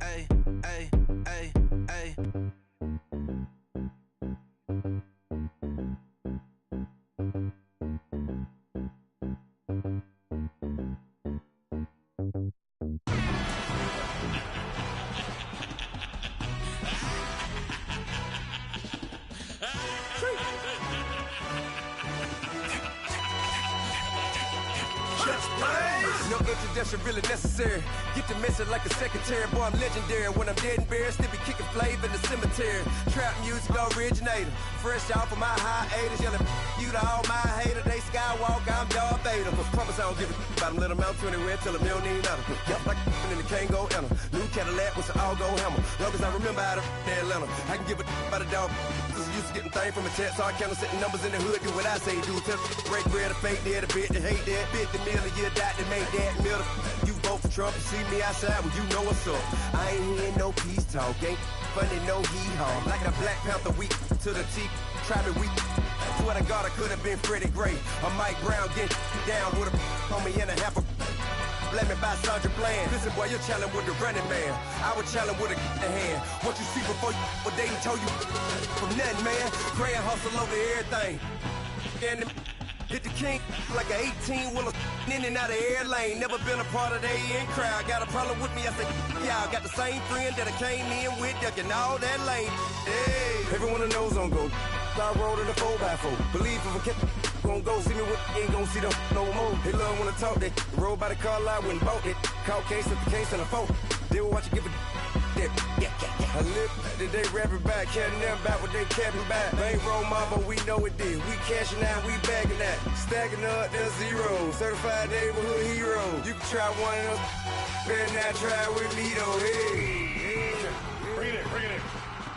Ay, ay, ay, ay. No introduction really necessary. Get the message like a secretary. Boy, I'm legendary. When I'm dead and buried, still be kicking flavor in the cemetery. Trap music originator. Fresh off of my hiatus. Yelling you to all my haters. They skywalk, I'm Darth Vader. Promise I don't give a about them. Let them out to anywhere. Tell them they don't need nothing. Yup, like and the can't go enter. New Cadillac with an all-go hammer. Long as I remember how to Atlanta. I can give a about a dog. Used to getting things from a text. So I count setting numbers in the hood. Do what I say do. Tell break bread, a fake dead, a bit, to hate that. 50 million, you died to make that middle. You vote for Trump, you see me outside, well, you know what's up. I ain't hearing no peace talk, ain't funny, no hee-haw. Like a Black Panther weak to the teeth, try me weak. Swear to God, I could have been Freddie Gray. Or Mike Brown getting down with a on me and a half a let me buy Sandra Bland. Listen, boy, you're challenging with the running man. I would challenge with a hand. What you see before you, what they done told you from nothing, man. Pray and hustle over everything. And hit the king like an 18-wheeler in and out of air lane. Never been a part of the in crowd. Got a problem with me, I said, y'all got the same friend that I came in with, ducking all that lane. Hey, everyone knows on go. I rolled in a 4x4. Believe if I kept gon' go see me with ain't gon' see them no more. They love when I talk, they roll by the car lot when bought it. Caught case at the case and a phone. They will watch you give a dip. I live that they rapping back, carrying them back what they capping back. They ain't roll mob, but we know it did. We cashing out, we bagging that. Stacking up, there's zero. Certified neighborhood hero. You can try one of them, better not try with me though. Hey. Bring it in.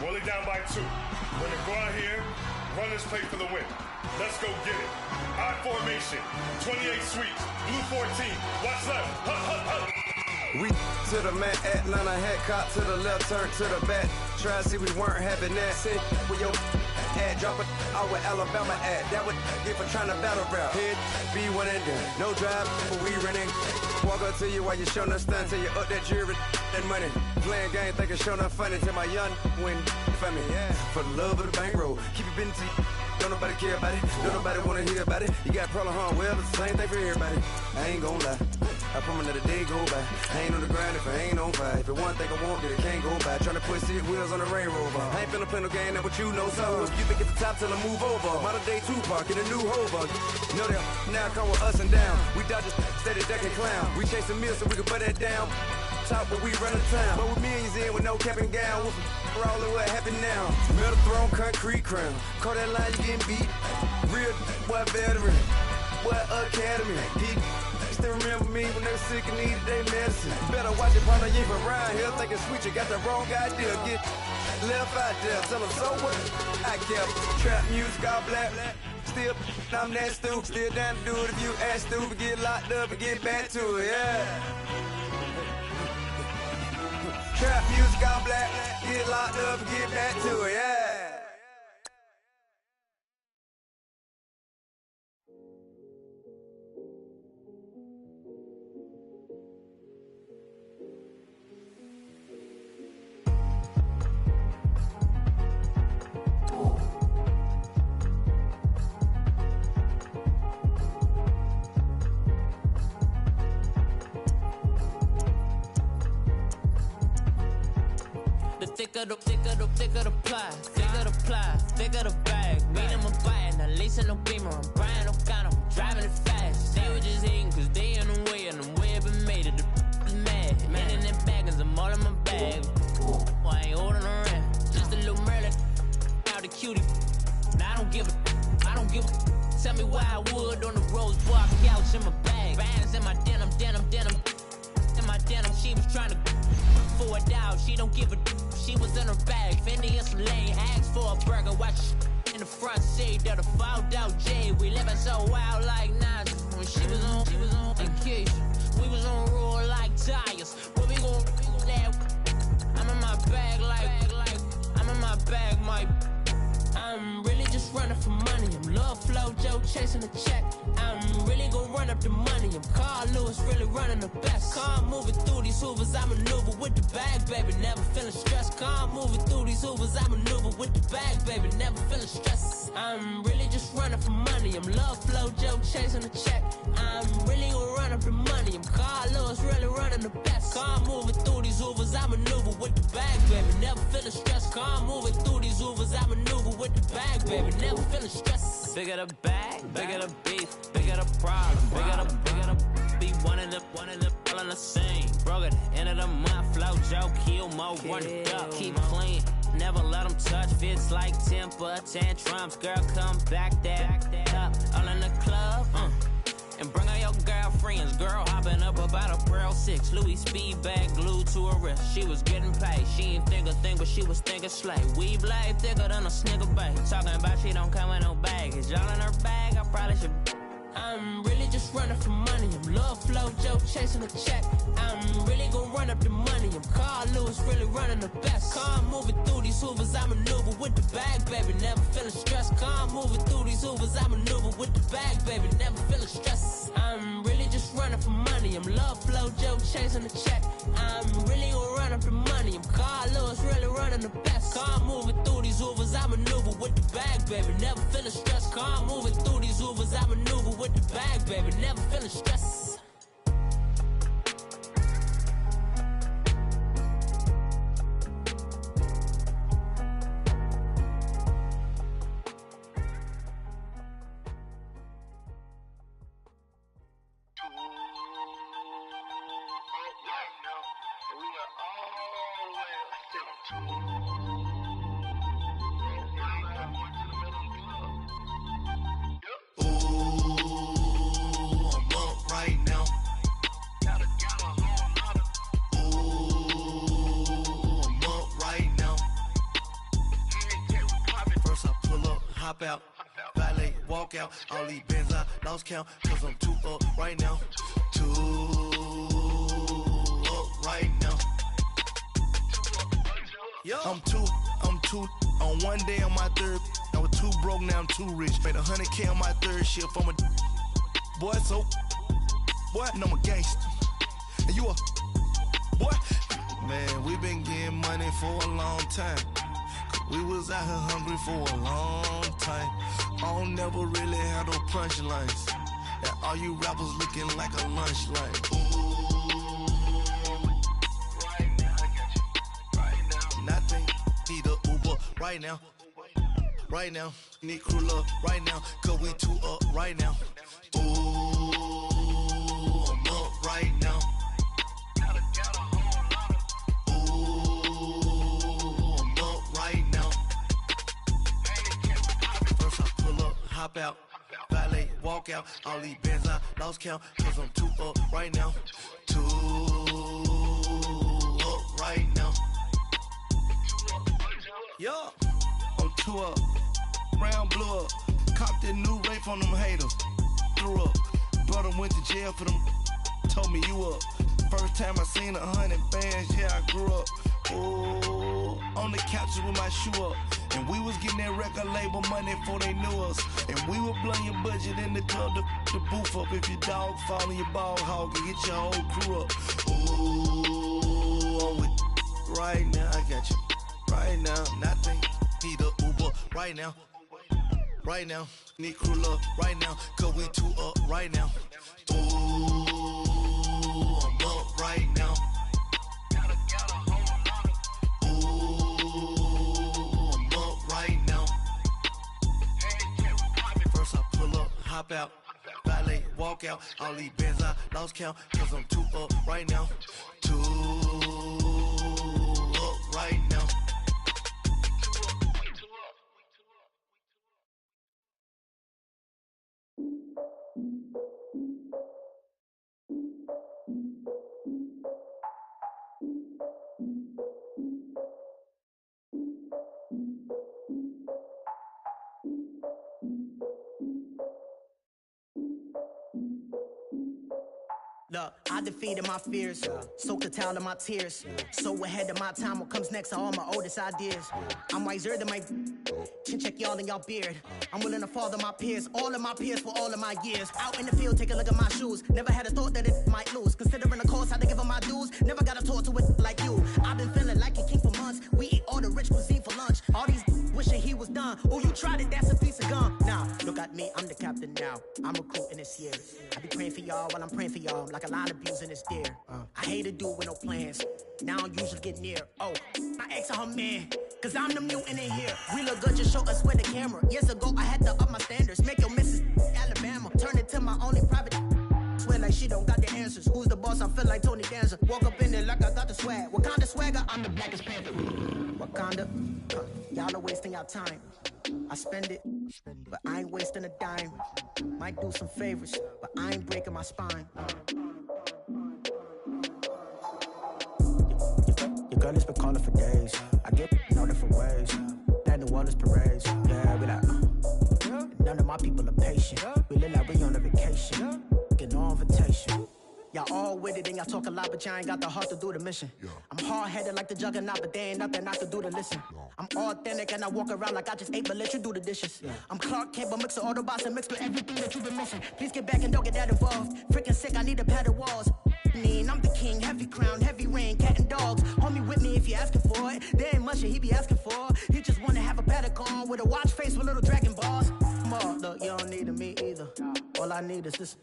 Roll it down by 2. We're gonna go out here, run this play for the win. Let's go get it. I formation, 28 sweeps, blue 14. Watch left. We to the man, Atlanta head caught to the left, turn to the back. Try to see we weren't having that. Sit with your ad, drop it out with Alabama ad. That would get for trying to battle rap. Head, be one and done. No drive, but we running. Walk up to you while you showing us stun till you up that jury and money. Playing game, thinking showing up funny till my young win for me. Yeah. For the love of the bankroll, keep it busy. Don't nobody care about it. Don't nobody wanna hear about it. You got a problem, huh? Well, it's the same thing for everybody. I ain't gon' lie. I promise that a day go by. I ain't on the grind if I ain't on fire. If it one thing I want, then it can't go by. Tryna put 6 wheels on the Range Rover. I ain't finna play no game, that what you know. So if you think it's the top till I move over. Modern day Tupac in a new hover. Know that now come with us and down. We dodge steady ducking clown. We chase a meal so we can put that down. Top, but we run the town. But with millions in with no cap and gown. We're all in what happened now. Metal throne, concrete crown. Call that line, you getting beat. Real boy veteran. Boy academy. He still remember me when they were sick and needed their medicine. Better watch it, partner, you ain't around here thinking sweet. You got the wrong idea. Get left out there. Tell them so what I kept. Trap music, all black. Still, I'm that stupid. Still down to do it if you ask stupid. Get locked up and get back to it, yeah. Trap music, all black. Get locked up and get back to it, yeah. Thicker the ply, thicker the bag. Mean I'm a buying, at least in no beamer. I'm Brian, no kind, I'm driving it fast. They were just hating cause they in the way, and the way I've been made it, the is mad. Man in them baggins, I'm all in my bag. Well, I ain't holding around, just a little Merlin, out the cutie. Now I don't give a, tell me why I would on the rose bar couch in my bag. Bands in my denim, in my denim, she was trying to for it out, she don't give a she was in her bag, Fendi and some lane, asked for a burger, watch in the front seat of the fouled out J. We living so wild like Nas. When she was on vacation, we was on roll like tires. Where we gon' that? I'm in my bag like I'm in my bag, my I'm really just running for money. I'm love love flow, Joe chasing the check. I'm really gon' run up the money. I'm Carl Lewis, really running the best. Car moving through these Hoovers, I maneuver with the bag, baby. Never feeling stressed. Car moving through these Hoovers, I maneuver with the bag, baby. Never feeling stressed. I'm really just running for money. I'm love flow, Joe chasing the check. I'm really gon' run up the money. I'm Carl Lewis, really running the best. Car moving through these Hoovers, I maneuver with the bag, baby. Never feeling stressed. Car moving through these Hoovers, I maneuver with the bag, baby. Never feeling stressed. Bigger the bag, bigger the beef, bigger the problem, bigger the be one in the all in the same. Broke at the end of the month, flow Joe, kill mo, run it up, keep clean. Never let them touch, fits like temper tantrums. Girl, come back that up, all in the club, and bring all your girlfriends. Girl hopping up about a Pearl 6 Louis speed bag glued to her wrist. She was getting paid, she ain't think a thing, but she was thinking slay. We blade thicker than a snicker bag. Talking about she don't come with no baggage. All in her bag, I probably should. I'm really just running for money. I'm love flow, Joe chasing the check. I'm really gon' run up the money. I'm Carl Lewis, really running the best. Car moving through these Hoovers, I maneuver with the bag, baby. Never feeling stressed. Car moving through these Hoovers, I maneuver with the bag, baby. Never feeling stressed. I'm really just running for money. I'm love flow, Joe chasing the check. I'm really gon' run up the money. I'm Carl Lewis, really running the best. Car moving through these Hoovers, I maneuver with the bag, baby. Never feeling stressed. Car moving through these Hoovers, I maneuver with the bag, baby. Never feeling stressed. Out, valet, walk out, all these bands I lost count, cause I'm too up right now, too up right now. Yo. I'm too, on one day on my third, I was too broke, now I'm too rich, made 100K on my third shift, I'm a boy, so, boy, and I'm a gangster, and you a, boy, man, we been getting money for a long time. We was out here hungry for a long time. I don't never really have no punchlines. And all you rappers looking like a lunch line. Ooh, right now, I got you. Right now, nothing. Need a Uber right now. Right now, need crew love right now. Cause we too up right now. Ooh, I'm up right now. Hop out, valet, walk out, all these bands I lost count, cause I'm too up right now, too up right now. Yo, I'm too up, round blew up, copped that new rape on them haters, threw up, brother went to jail for them, told me you up, first time I seen 100 bands, yeah I grew up, ooh, on the couches with my shoe up. And we was getting that record label money before they knew us. And we were blowing your budget in the club to boof up. If your dog fall in your ball hog and get your whole crew up. Ooh, I'm with right now, I got you. Right now, nothing. Need a Uber right now. Right now, need crew love right now. Cause we too up right now. Ooh, I'm up right now. Hop out, valet, walk out, all these bands I lost count, cause I'm too up right now, too up right now. Look, I defeated my fears, soaked the towel of my tears. So ahead of my time, what comes next are all my oldest ideas. I'm wiser than my chin check y'all in y'all beard. I'm willing to father my peers, all of my peers for all of my years. Out in the field, take a look at my shoes. Never had a thought that it might lose. Considering the cost, how to give them my dues. Never got a talk to it like you. I've been feeling like a king for months. We eat all the rich cuisine for lunch. All these wishing he was done. Oh, you tried it, that's a piece of gum. Now, look at me, I'm the captain now. I'm recruiting this year. I be praying for y'all while I'm praying for y'all. Like a line abusing this deer. I hate to do with no plans. Now I usually get near. Oh, my ex on her man. Cause I'm the mutant in here. We look good, just show us where the camera. Years ago, I had to up my standards. Make your missus Alabama. Turn it to my only private. Swear like she don't got the answers. Who's the boss? I feel like Tony Danza. Walk up in there like I got the swag. What kind of swagger? I'm the blackest panther. Wakanda. Y'all are wasting your time. I spend it, but I ain't wasting a dime. Might do some favors, but I ain't breaking my spine. Your girl has been calling for days. I get in all different ways. That New Orleans parades. Yeah, we like, none of my people are patient. We live like we on a vacation. Get no invitation. Y'all all with it and y'all talk a lot, but y'all ain't got the heart to do the mission. I'm hard-headed like the juggernaut, but there ain't nothing I can do to listen. I'm authentic and I walk around like I just ate, but let you do the dishes. I'm Clark Kent, but mix of Autobots and mix with everything that you've been missing. Please get back and don't get that involved. Freaking sick, I need to pad the walls. I'm the king, heavy crown, heavy rain, cat and dogs. Homie with me if you're asking for it. There ain't much that he be asking for. He just wanna have a paddock on with a watch face with little dragon balls. Look, you don't need me either. All I need is this.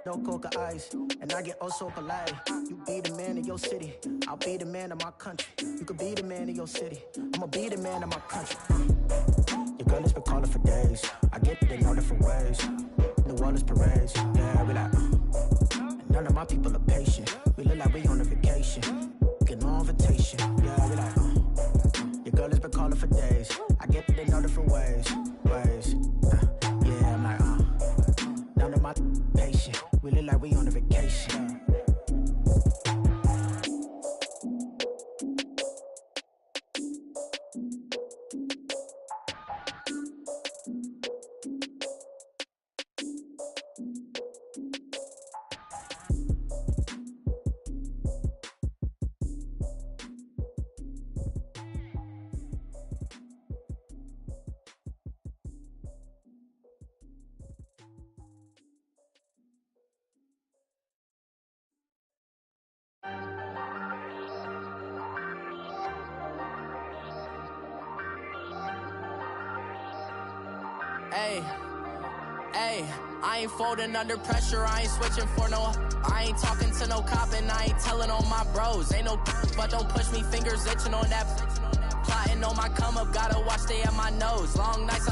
No coca ice, and I get oh so polite. You be the man of your city, I'll be the man of my country. You could be the man of your city, I'ma be the man of my country. Your girl has been calling for days. I get it in all different ways. New Orleans parades, yeah, we like. None of my people are patient. We look like we on a vacation. Get no invitation, yeah, we like. Your girl has been calling for days. I get it in all different ways. Yeah, I'm like, none of my patient. We look like we on a vacation. Hey, I ain't folding under pressure, I ain't switching for no. I ain't talking to no cop and I ain't telling on my bros. Ain't no but don't push me, fingers itching on that. Plotting on my come up, gotta watch stay at my nose. Long nights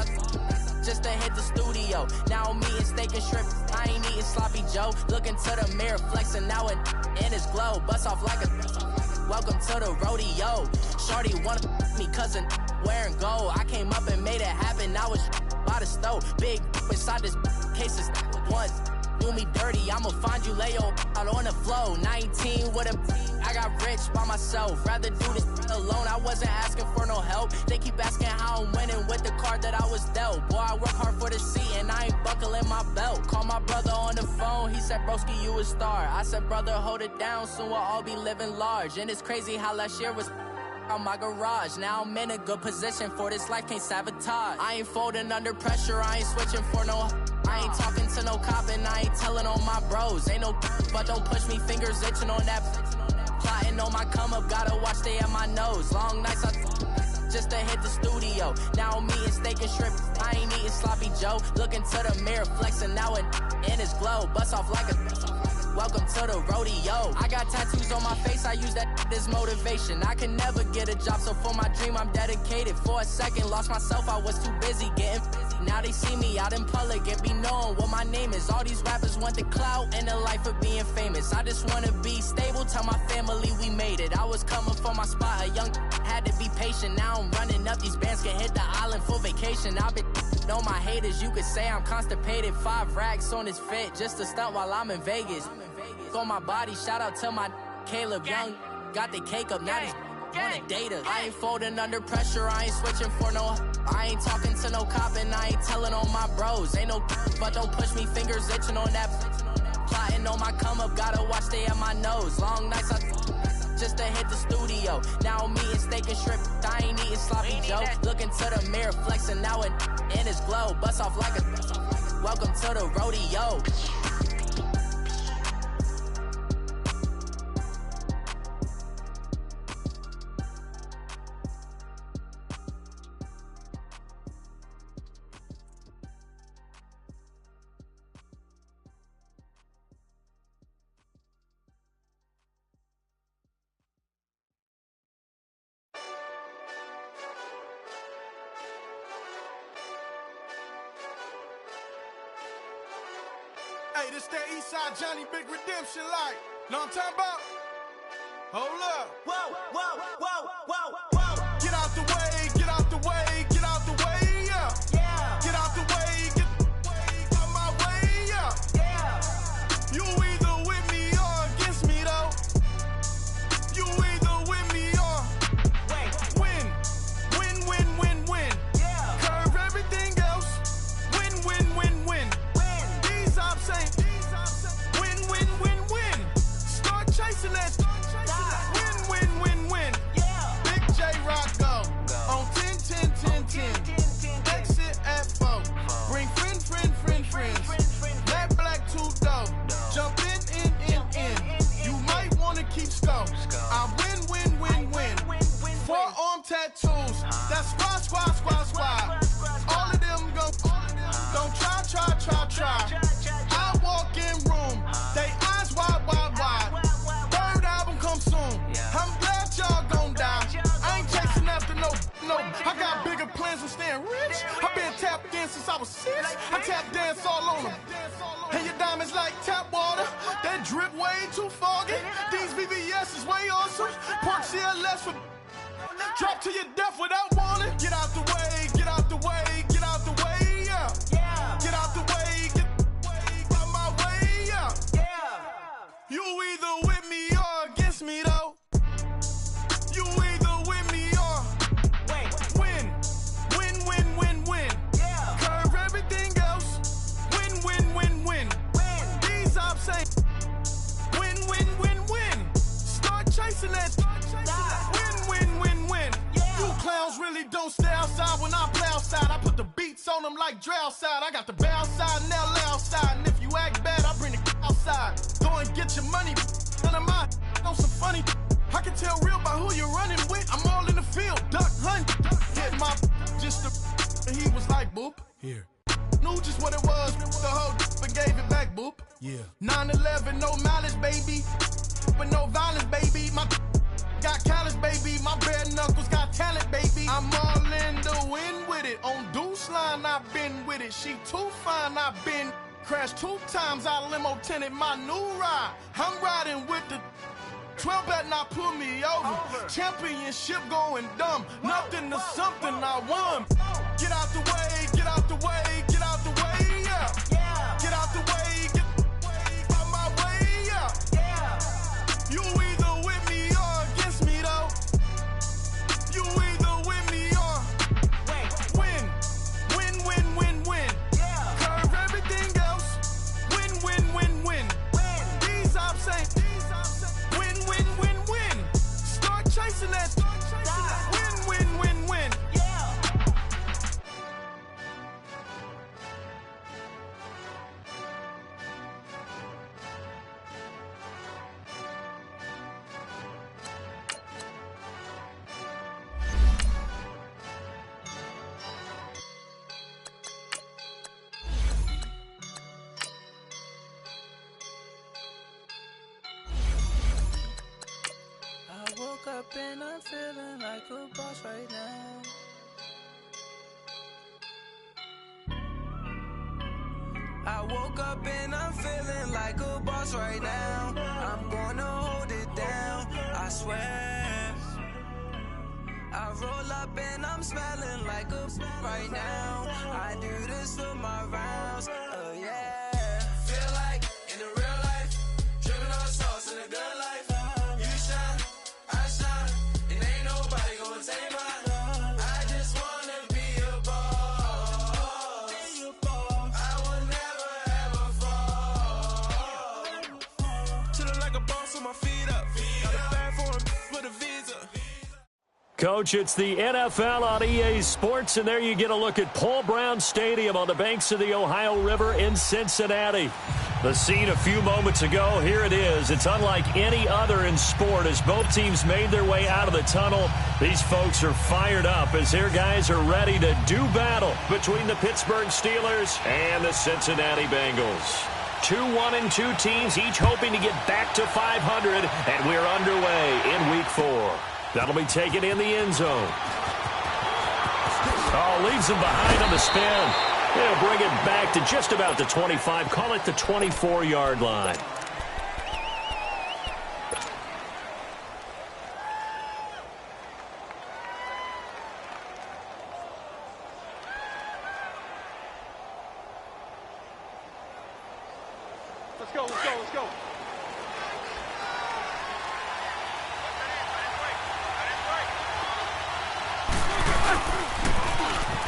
just to hit the studio. Now I'm eating steak and shrimp, I ain't eating sloppy Joe. Looking to the mirror, flexing now and in his glow. Bust off like a welcome to the rodeo. Shorty wanna me cousin wearing gold. I came up and made it happen, I was by the stove. Big inside this case is once do me dirty, I'ma find you lay your out on the floor. 19 with a I got rich by myself. Rather do this alone, I wasn't asking for no help. They keep asking how I'm winning with the card that I was dealt. Boy, I work hard for the seat and I ain't buckling my belt. Call my brother on the phone, he said, broski, you a star. I said, brother, hold it down, soon we'll all be living large. And it's crazy how last year was on my garage. Now I'm in a good position for this life, can't sabotage. I ain't folding under pressure, I ain't switching for no. I ain't talking to no cop and I ain't telling on my bros. Ain't no but don't push me, fingers itching on that. Plotting on my come up, gotta watch stay at my nose. Long nights just to hit the studio. Now I'm eating steak and shrimp, I ain't eating sloppy Joe. Looking to the mirror, flexing now and in his glow. Bust off like a welcome to the rodeo. I got tattoos on my face, I use that as motivation. I can never get a job, so for my dream I'm dedicated. For a second, lost myself, I was too busy getting now they see me out in public and be knowing what my name is. All these rappers want the clout and the life of being famous. I just wanna be stable, tell my family we made it. I was coming for my spot, a young had to be patient. Now I'm running up, these bands can hit the island for vacation. I've been know my haters, you could say I'm constipated. 5 racks on his fit, just to stunt while I'm in Vegas. On my body, shout out to my Caleb Young. Got the cake up, now he's wanna date us. I ain't folding under pressure, I ain't switching for no. I ain't talking to no cop and I ain't telling on my bros. Ain't no but don't push me, fingers itching on that. Plotting waiting on my come up, gotta watch stay at my nose. Long nights just to hit the studio. Now I'm eating steak and shrimp, I ain't eating sloppy Joe. Looking to the mirror, flexing now in his glow. Bust off like a welcome to the rodeo. Hey, this that Eastside Johnny Big Redemption like. Know what I'm talking about? Hold up. Whoa, whoa, whoa, whoa, whoa. Get out the way, get out the way, get out the way, yeah. Yeah. Get out the way, get out my way, yeah. Yeah. You either with me or against me, though. You either with me or win. Win, win, win, win. Yeah. Curve everything else. Win, win, win, win. These I'm saying. Win, win, win, win. Start chasing that. Win, win, win, win. Yeah. Big J Rock go. On 10, 10, 10, 10. Exit at 4. Bring friends. That black two-door. Jump in. You might wanna keep score. I win. Forearm tattoos. That's squad. All of them go. Don't try. I walk in room. They eyes wide. Third album come soon. I'm glad y'all gon' die. I ain't chasing after no. I got bigger plans than staying rich. I been tapped in since I was 6. I tap dance all on them. And your diamonds like tap water. That drip way too foggy. These VVS is way awesome. Park CLS for drop to your death without warning. Get out the way, get out the way, get out the way, yeah. Yeah. Get out the way, get out my way, yeah. Yeah. You either with me or against me, though. You either with me or win. Win. Yeah. Curve everything else. Win. These I'm saying. Win. Start chasing that. Win. Yeah. You clowns really don't stay outside when I play outside. I put the beats on them like drow side. I got the bow side and they'll lay outside. And if you act bad, I bring the outside. Go and get your money. None of my on some funny. I can tell real by who you're running with. I'm all in the field. Duck hunt. Hit my just the. And he was like, boop. Here. Knew just what it was. The whole and gave it back, boop. Yeah. 9/11, no malice, baby. But no violence, baby. My got callous, baby. My bare knuckles got talent, baby. I'm all in the wind with it. On Deuce Line, I've been with it. She too fine, I've been crashed 2 times. I limo tinted my new ride. I'm riding with the 12 better not pull me over. Championship going dumb. Nothing to something I won. Get out the way, get out the way, get out the way, yeah. Yeah. Get out the way, get out my way, yeah. Yeah. You either with me or against me, though. You either with me or win. Yeah. Curve everything else. Win. These I'm saying. Win. Start chasing that. Win. Yeah. I woke up and I'm feeling like a boss right now. I woke up and I'm feeling like a boss right now. I'm gonna hold it down, I swear. I roll up and I'm smelling like a right now. I do this for my rounds, oh yeah. Feel like in the real life, dripping on sauce in a good life. You shine, I shine, and ain't nobody gonna take mine. I just wanna be a boss. I will never ever fall. Coach, it's the NFL on EA Sports, and there you get a look at Paul Brown Stadium on the banks of the Ohio River in Cincinnati. The scene a few moments ago, here it is. It's unlike any other in sport as both teams made their way out of the tunnel. These folks are fired up as their guys are ready to do battle between the Pittsburgh Steelers and the Cincinnati Bengals. 2-1-2 teams, each hoping to get back to 500, and we're underway in Week 4. That'll be taken in the end zone. Oh, leaves him behind on the spin. They'll bring it back to just about the 25. Call it the 24-yard line. Let's go, let's go, let's go.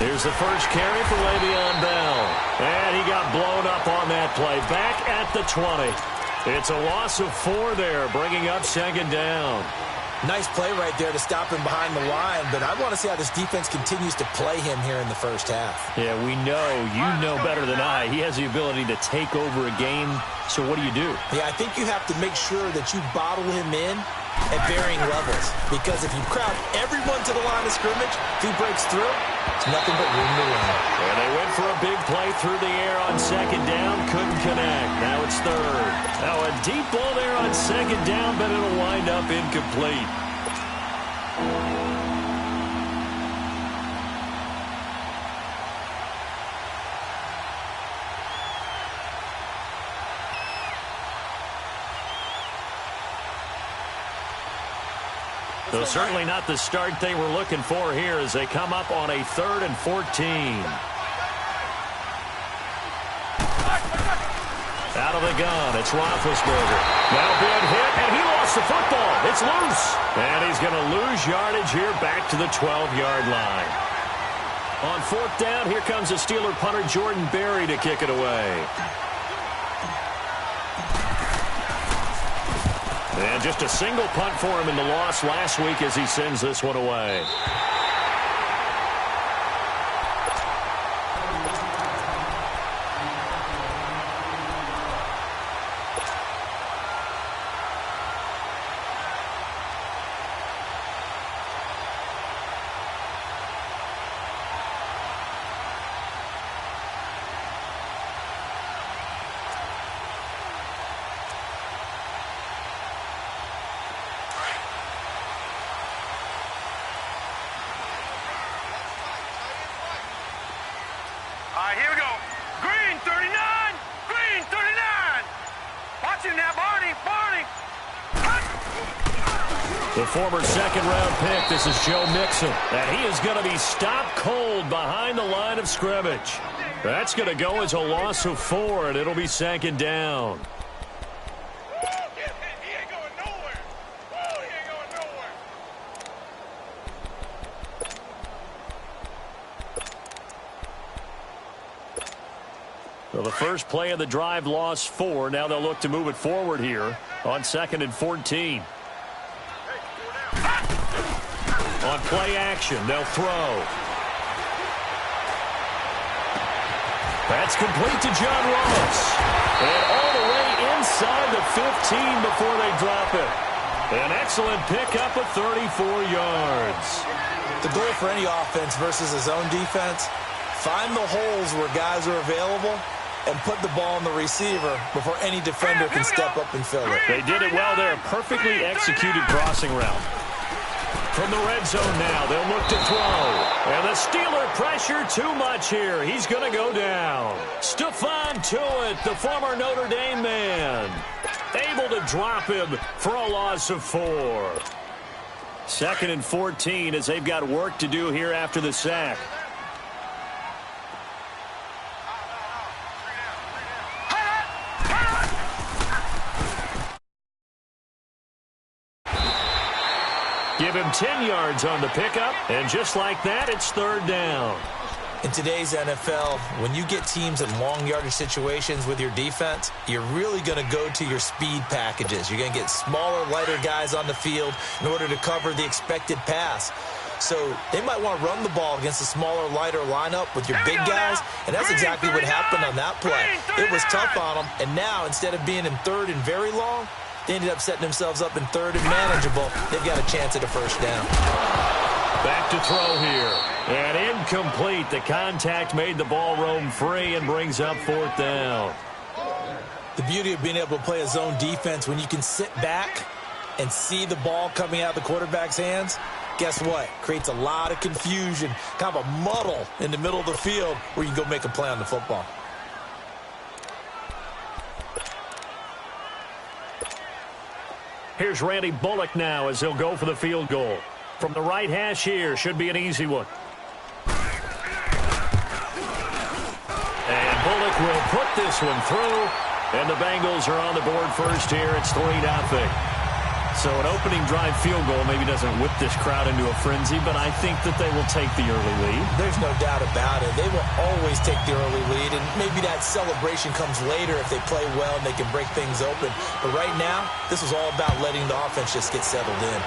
Here's the first carry for Le'Veon Bell. And he got blown up on that play. Back at the 20. It's a loss of 4 there, bringing up second down. Nice play right there to stop him behind the line, but I want to see how this defense continues to play him here in the first half. Yeah, we know, you know better than I. He has the ability to take over a game, so what do you do? Yeah, I think you have to make sure that you bottle him in at varying levels, because if you crowd everyone to the line of scrimmage, if he breaks through, it's nothing but room to run. And they went for a big play through the air on second down, couldn't connect. Now it's third. Now a deep ball there on second down, but it'll wind up incomplete. So certainly not the start they were looking for here as they come up on a 3rd and 14. Out of the gun, it's Roethlisberger. Now being hit, and he lost the football. It's loose. And he's going to lose yardage here back to the 12-yard line. On 4th down, here comes the Steeler punter Jordan Berry to kick it away. And just a single punt for him in the loss last week as he sends this one away. Here we go. Green 39. Green 39. Watch him now, Barney. Barney. The former second-round pick, this is Joe Mixon. And he is going to be stopped cold behind the line of scrimmage. That's going to go as a loss of 4, and it'll be second down. So the first play of the drive lost 4. Now they'll look to move it forward here on 2nd and 14. On play action, they'll throw. That's complete to John Ross. And all the way inside the 15 before they drop it. An excellent pickup of 34 yards. The goal for any offense versus his own defense, find the holes where guys are available and put the ball on the receiver before any defender can step up and fill it. They did it well there. Perfectly executed crossing route. From the red zone now, they'll look to throw. And the Steeler pressure too much here. He's going to go down. Stephon Tuitt, the former Notre Dame man, able to drop him for a loss of 4. 2nd and 14 as they've got work to do here after the sack. Give him 10 yards on the pickup, and just like that, it's 3rd down. In today's NFL, when you get teams in long yardage situations with your defense, you're really going to go to your speed packages. You're going to get smaller, lighter guys on the field in order to cover the expected pass. So they might want to run the ball against a smaller, lighter lineup with your big guys, and that's exactly what happened on that play. It was tough on them, and now instead of being in third and very long, they ended up setting themselves up in third and manageable. They've got a chance at a first down. Back to throw here. And incomplete. The contact made the ball roam free and brings up fourth down. The beauty of being able to play a zone defense when you can sit back and see the ball coming out of the quarterback's hands, guess what? Creates a lot of confusion, kind of a muddle in the middle of the field where you can go make a play on the football. Here's Randy Bullock now as he'll go for the field goal. From the right hash here, should be an easy one. And Bullock will put this one through, and the Bengals are on the board first here. It's 3-0. So an opening drive field goal maybe doesn't whip this crowd into a frenzy, but I think that they will take the early lead. There's no doubt about it. They will always take the early lead, and maybe that celebration comes later if they play well and they can break things open. But right now, this is all about letting the offense just get settled in.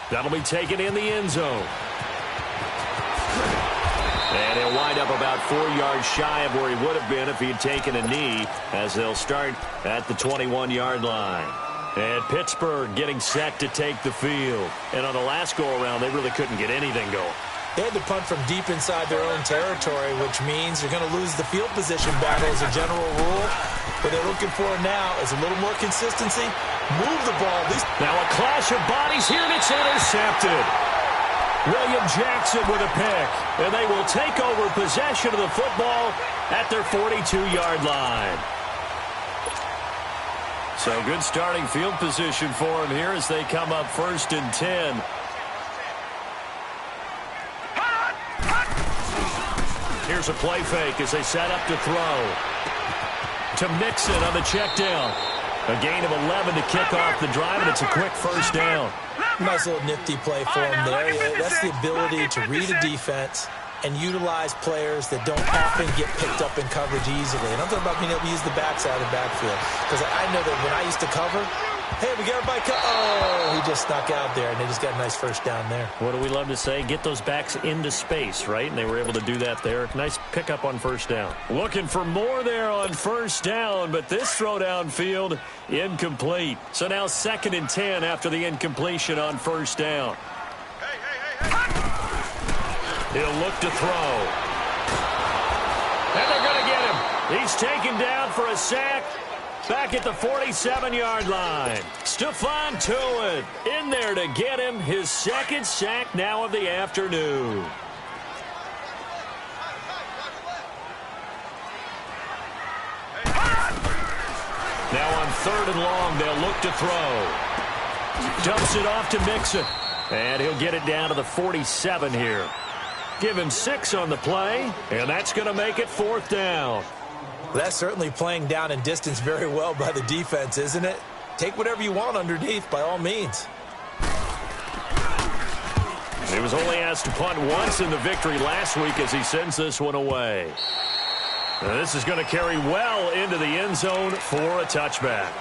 That'll be taken in the end zone. And he'll wind up about 4 yards shy of where he would have been if he had taken a knee, as they'll start at the 21-yard line. And Pittsburgh getting set to take the field. And on the last go-around, they really couldn't get anything going. They had to punt from deep inside their own territory, which means you're going to lose the field position battle as a general rule. What they're looking for now is a little more consistency. Move the ball. Now a clash of bodies here, and it's intercepted. William Jackson with a pick, and they will take over possession of the football at their 42-yard line. So good starting field position for him here as they come up 1st and 10. Here's a play fake as they set up to throw. To Mixon on the check down. A gain of 11 to kick off the drive, and it's a quick first down. Nice little nifty play for him there. That's the ability to read a defense and utilize players that don't often get picked up in coverage easily. And I'm talking about being able to use the backside of the backfield. Because I know that when I used to cover, hey, we got everybody oh, he just snuck out there, and they just got a nice first down there. What do we love to say? Get those backs into space, right? And they were able to do that there. Nice pickup on first down. Looking for more there on first down, but this throw downfield, incomplete. So now 2nd and 10 after the incompletion on first down. He'll look to throw. And they're going to get him. He's taken down for a sack. Back at the 47-yard line. Stephon Tuitt in there to get him. His 2nd sack now of the afternoon. Now on 3rd and long, they'll look to throw. Dumps it off to Mixon. And he'll get it down to the 47 here. Give him 6 on the play, and that's going to make it 4th down. That's certainly playing down in distance very well by the defense, isn't it? Take whatever you want underneath, by all means. He was only asked to punt once in the victory last week as he sends this one away. Now this is going to carry well into the end zone for a touchback.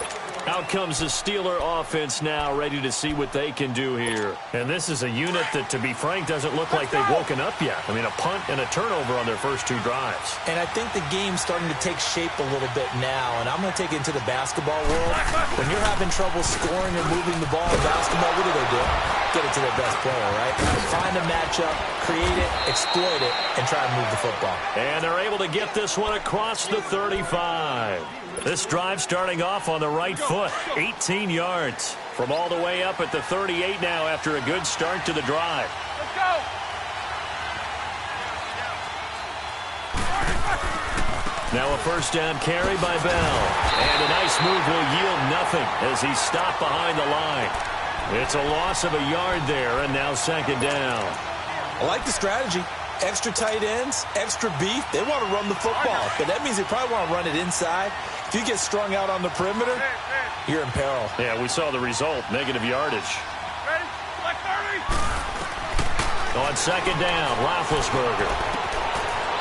Out comes the Steeler offense now, ready to see what they can do here. And this is a unit that, to be frank, doesn't look like they've woken up yet. I mean, a punt and a turnover on their first 2 drives. And I think the game's starting to take shape a little bit now. And I'm going to take it into the basketball world. When you're having trouble scoring or moving the ball in basketball, what do? Get it to their best player, right? Find a matchup, create it, exploit it, and try and move the football. And they're able to get this one across the 35. This drive starting off on the right foot, 18 yards. From all the way up at the 38 now after a good start to the drive. Let's go. Now a first down carry by Bell. And a nice move will yield nothing as he's stopped behind the line. It's a loss of a yard there, and now 2nd down. I like the strategy. Extra tight ends, extra beef. They want to run the football, but that means they probably want to run it inside. If you get strung out on the perimeter, you're in peril. Yeah, we saw the result, negative yardage. Ready? Like 30. On 2nd down, Roethlisberger.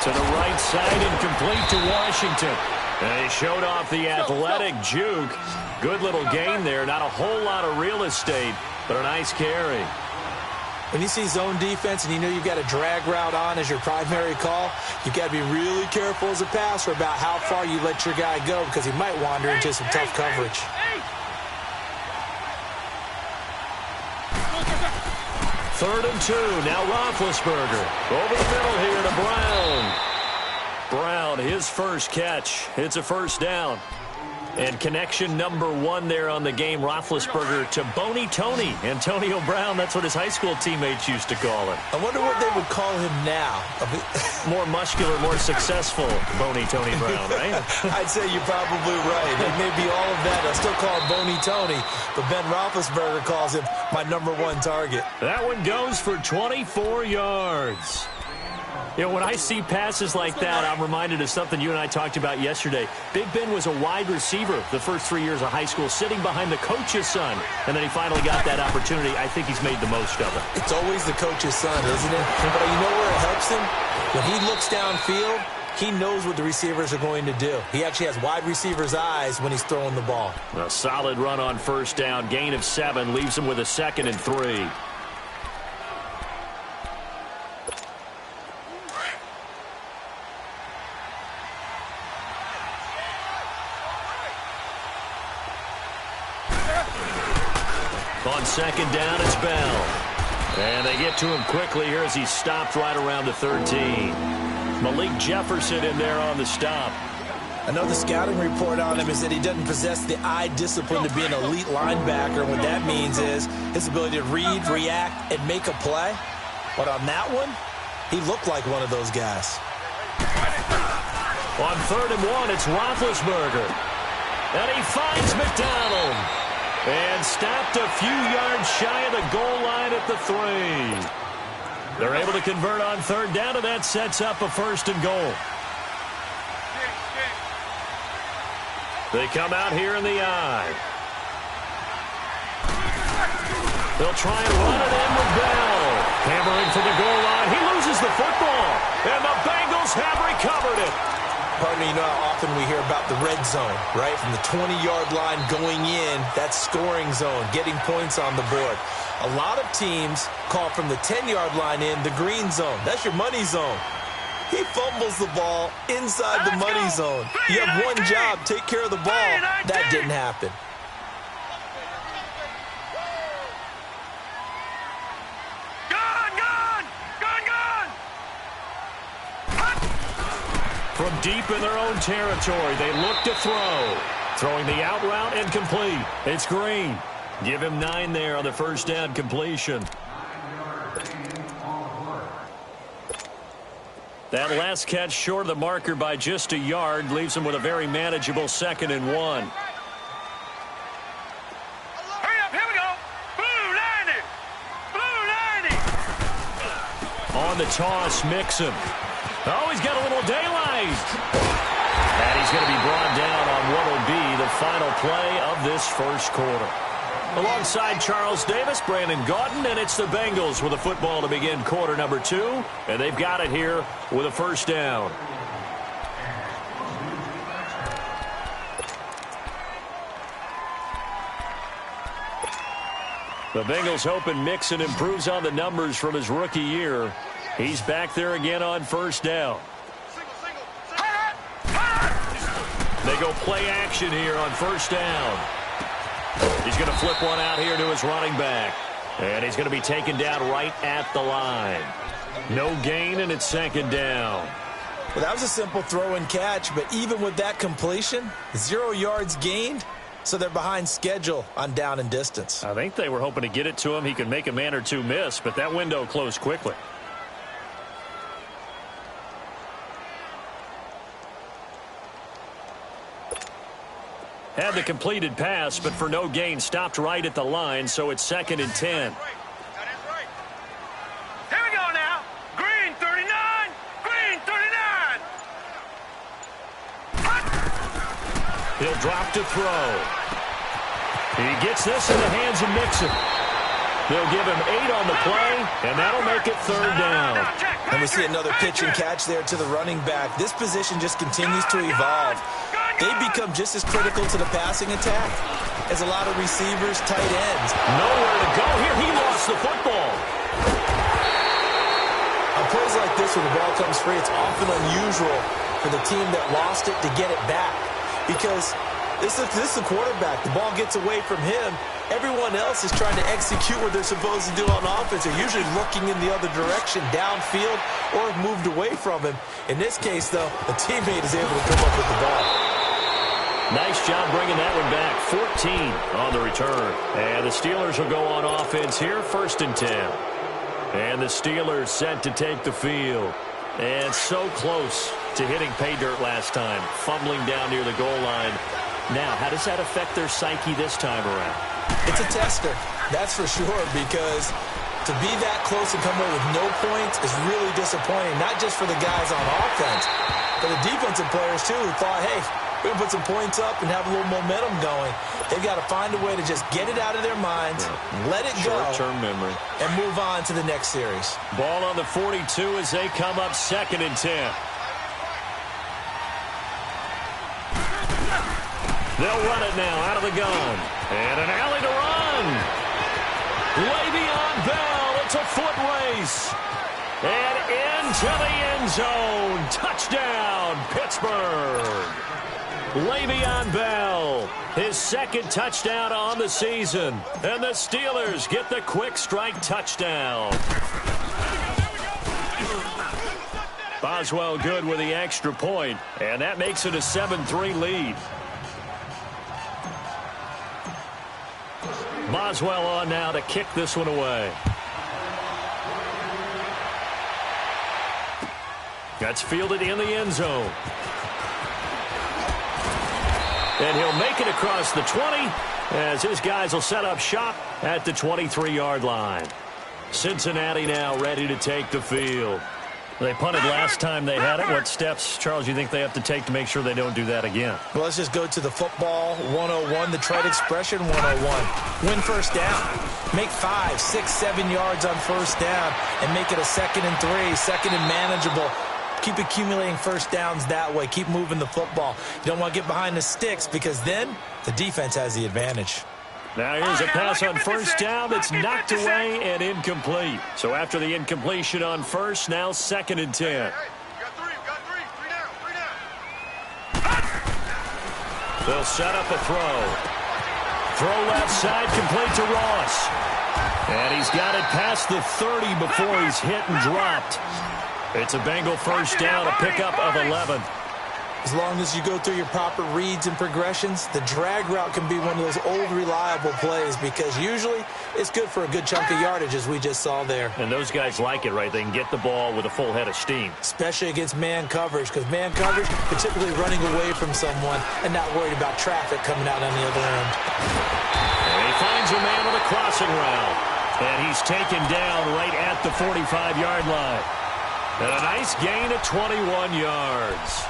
To the right side and complete to Washington. And he showed off the athletic juke. Good little gain there. Not a whole lot of real estate, but a nice carry. When you see zone defense and you know you've got a drag route on as your primary call, you've got to be really careful as a passer about how far you let your guy go because he might wander into some tough coverage. 3rd and 2. Now Roethlisberger. Over the middle here to Brown. Brown, his first catch. It's a first down. And connection number 1 there on the game, Roethlisberger to Boney Tony. Antonio Brown, that's what his high school teammates used to call him. I wonder what they would call him now. More muscular, more successful Boney Tony Brown, right? I'd say you're probably right. It may be all of that. I still call him Boney Tony, but Ben Roethlisberger calls him my number 1 target. That one goes for 24 yards. You know, when I see passes like that, I'm reminded of something you and I talked about yesterday. Big Ben was a wide receiver the first 3 years of high school, sitting behind the coach's son. And then he finally got that opportunity. I think he's made the most of it. It's always the coach's son, isn't it? But you know where it helps him? When he looks downfield, he knows what the receivers are going to do. He actually has wide receivers' eyes when he's throwing the ball. A solid run on first down. Gain of 7 leaves him with a 2nd and 3. On 2nd down, it's Bell. And they get to him quickly here as he's stopped right around the 13. Malik Jefferson in there on the stop. I know the scouting report on him is that he doesn't possess the eye discipline to be an elite linebacker. What that means is his ability to read, react, and make a play. But on that one, he looked like one of those guys. On 3rd and 1, it's Roethlisberger. And he finds McDonald. And stopped a few yards shy of the goal line at the 3. They're able to convert on 3rd down, and that sets up a 1st and goal. They come out here in the eye. They'll try and run it in with Bell. Hammering for the goal line. He loses the football. And the Bengals have recovered it. Partner, you know how often we hear about the red zone, right? From the 20-yard line going in, that's scoring zone, getting points on the board. A lot of teams call from the 10-yard line in the green zone. That's your money zone. He fumbles the ball inside the money zone. You have one job, take care of the ball. That didn't happen. From deep in their own territory, they look to throw. Throwing the out route and complete. It's Green. Give him 9 there on the first down completion. That last catch short of the marker by just a yard leaves him with a very manageable 2nd and 1. Hurry up, here we go. Blue 90. Blue 90. On the toss, Mixon. Oh, he's got a little daylight. And he's going to be brought down on what will be the final play of this first quarter. Alongside Charles Davis, Brandon Gaudin, and it's the Bengals with a football to begin quarter number 2. And they've got it here with a first down. The Bengals hoping Mixon improves on the numbers from his rookie year. He's back there again on first down. They go play action here on first down. He's going to flip one out here to his running back. And he's going to be taken down right at the line. No gain, and it's 2nd down. Well, that was a simple throw and catch, but even with that completion, 0 yards gained, so they're behind schedule on down and distance. I think they were hoping to get it to him. He could make a man or two miss, but that window closed quickly. Had the completed pass, but for no gain, stopped right at the line, so it's 2nd and 10. Here we go now. Green 39. Green 39. He'll drop to throw. He gets this in the hands of Mixon. They'll give him 8 on the play, and that'll make it third down. And we see another pitch and catch there to the running back. This position just continues to evolve. They become just as critical to the passing attack as a lot of receivers, tight ends. Nowhere to go here. He lost the football. On plays like this, when the ball comes free, it's often unusual for the team that lost it to get it back. Because this is the quarterback. The ball gets away from him. Everyone else is trying to execute what they're supposed to do on offense. They're usually looking in the other direction, downfield, or have moved away from him. In this case, though, a teammate is able to come up with the ball. Nice job bringing that one back. 14 on the return. And the Steelers will go on offense here, 1st and 10. And the Steelers set to take the field. And so close to hitting pay dirt last time, fumbling down near the goal line. Now, how does that affect their psyche this time around? It's a tester, that's for sure, because to be that close and come away with no points is really disappointing, not just for the guys on offense, but the defensive players, too, who thought, hey, we're going to put some points up and have a little momentum going. They've got to find a way to just get it out of their minds, let it go, short-term memory, and move on to the next series. Ball on the 42 as they come up 2nd and 10. They'll run it now out of the gun. And an alley to run. Le'Veon Bell, it's a foot race. And into the end zone. Touchdown, Pittsburgh. Le'Veon Bell, his 2nd touchdown on the season. And the Steelers get the quick strike touchdown. Boswell good with the extra point. And that makes it a 7-3 lead. Boswell on now to kick this one away. That's fielded in the end zone. And he'll make it across the 20 as his guys will set up shop at the 23-yard line. Cincinnati now ready to take the field. They punted last time they had it. What steps, Charles, you think they have to take to make sure they don't do that again? Well, let's just go to the football 101, the trite expression 101. Win first down. Make 5, 6, 7 yards on first down and make it a 2nd and 3, 2nd and manageable. Keep accumulating first downs that way. Keep moving the football. You don't want to get behind the sticks because then the defense has the advantage. Now here's a pass on first down that's knocked away and incomplete. So after the incompletion on first, now 2nd and 10. They'll set up a throw. Throw left side, complete to Ross. And he's got it past the 30 before he's hit and dropped. It's a Bengal first down, a pickup of 11. As long as you go through your proper reads and progressions, the drag route can be one of those old reliable plays because usually it's good for a good chunk of yardage as we just saw there. And those guys like it, right? They can get the ball with a full head of steam. Especially against man coverage because man coverage, particularly running away from someone and not worried about traffic coming out on the other end. And he finds a man on the crossing route. And he's taken down right at the 45-yard line. And a nice gain of 21 yards.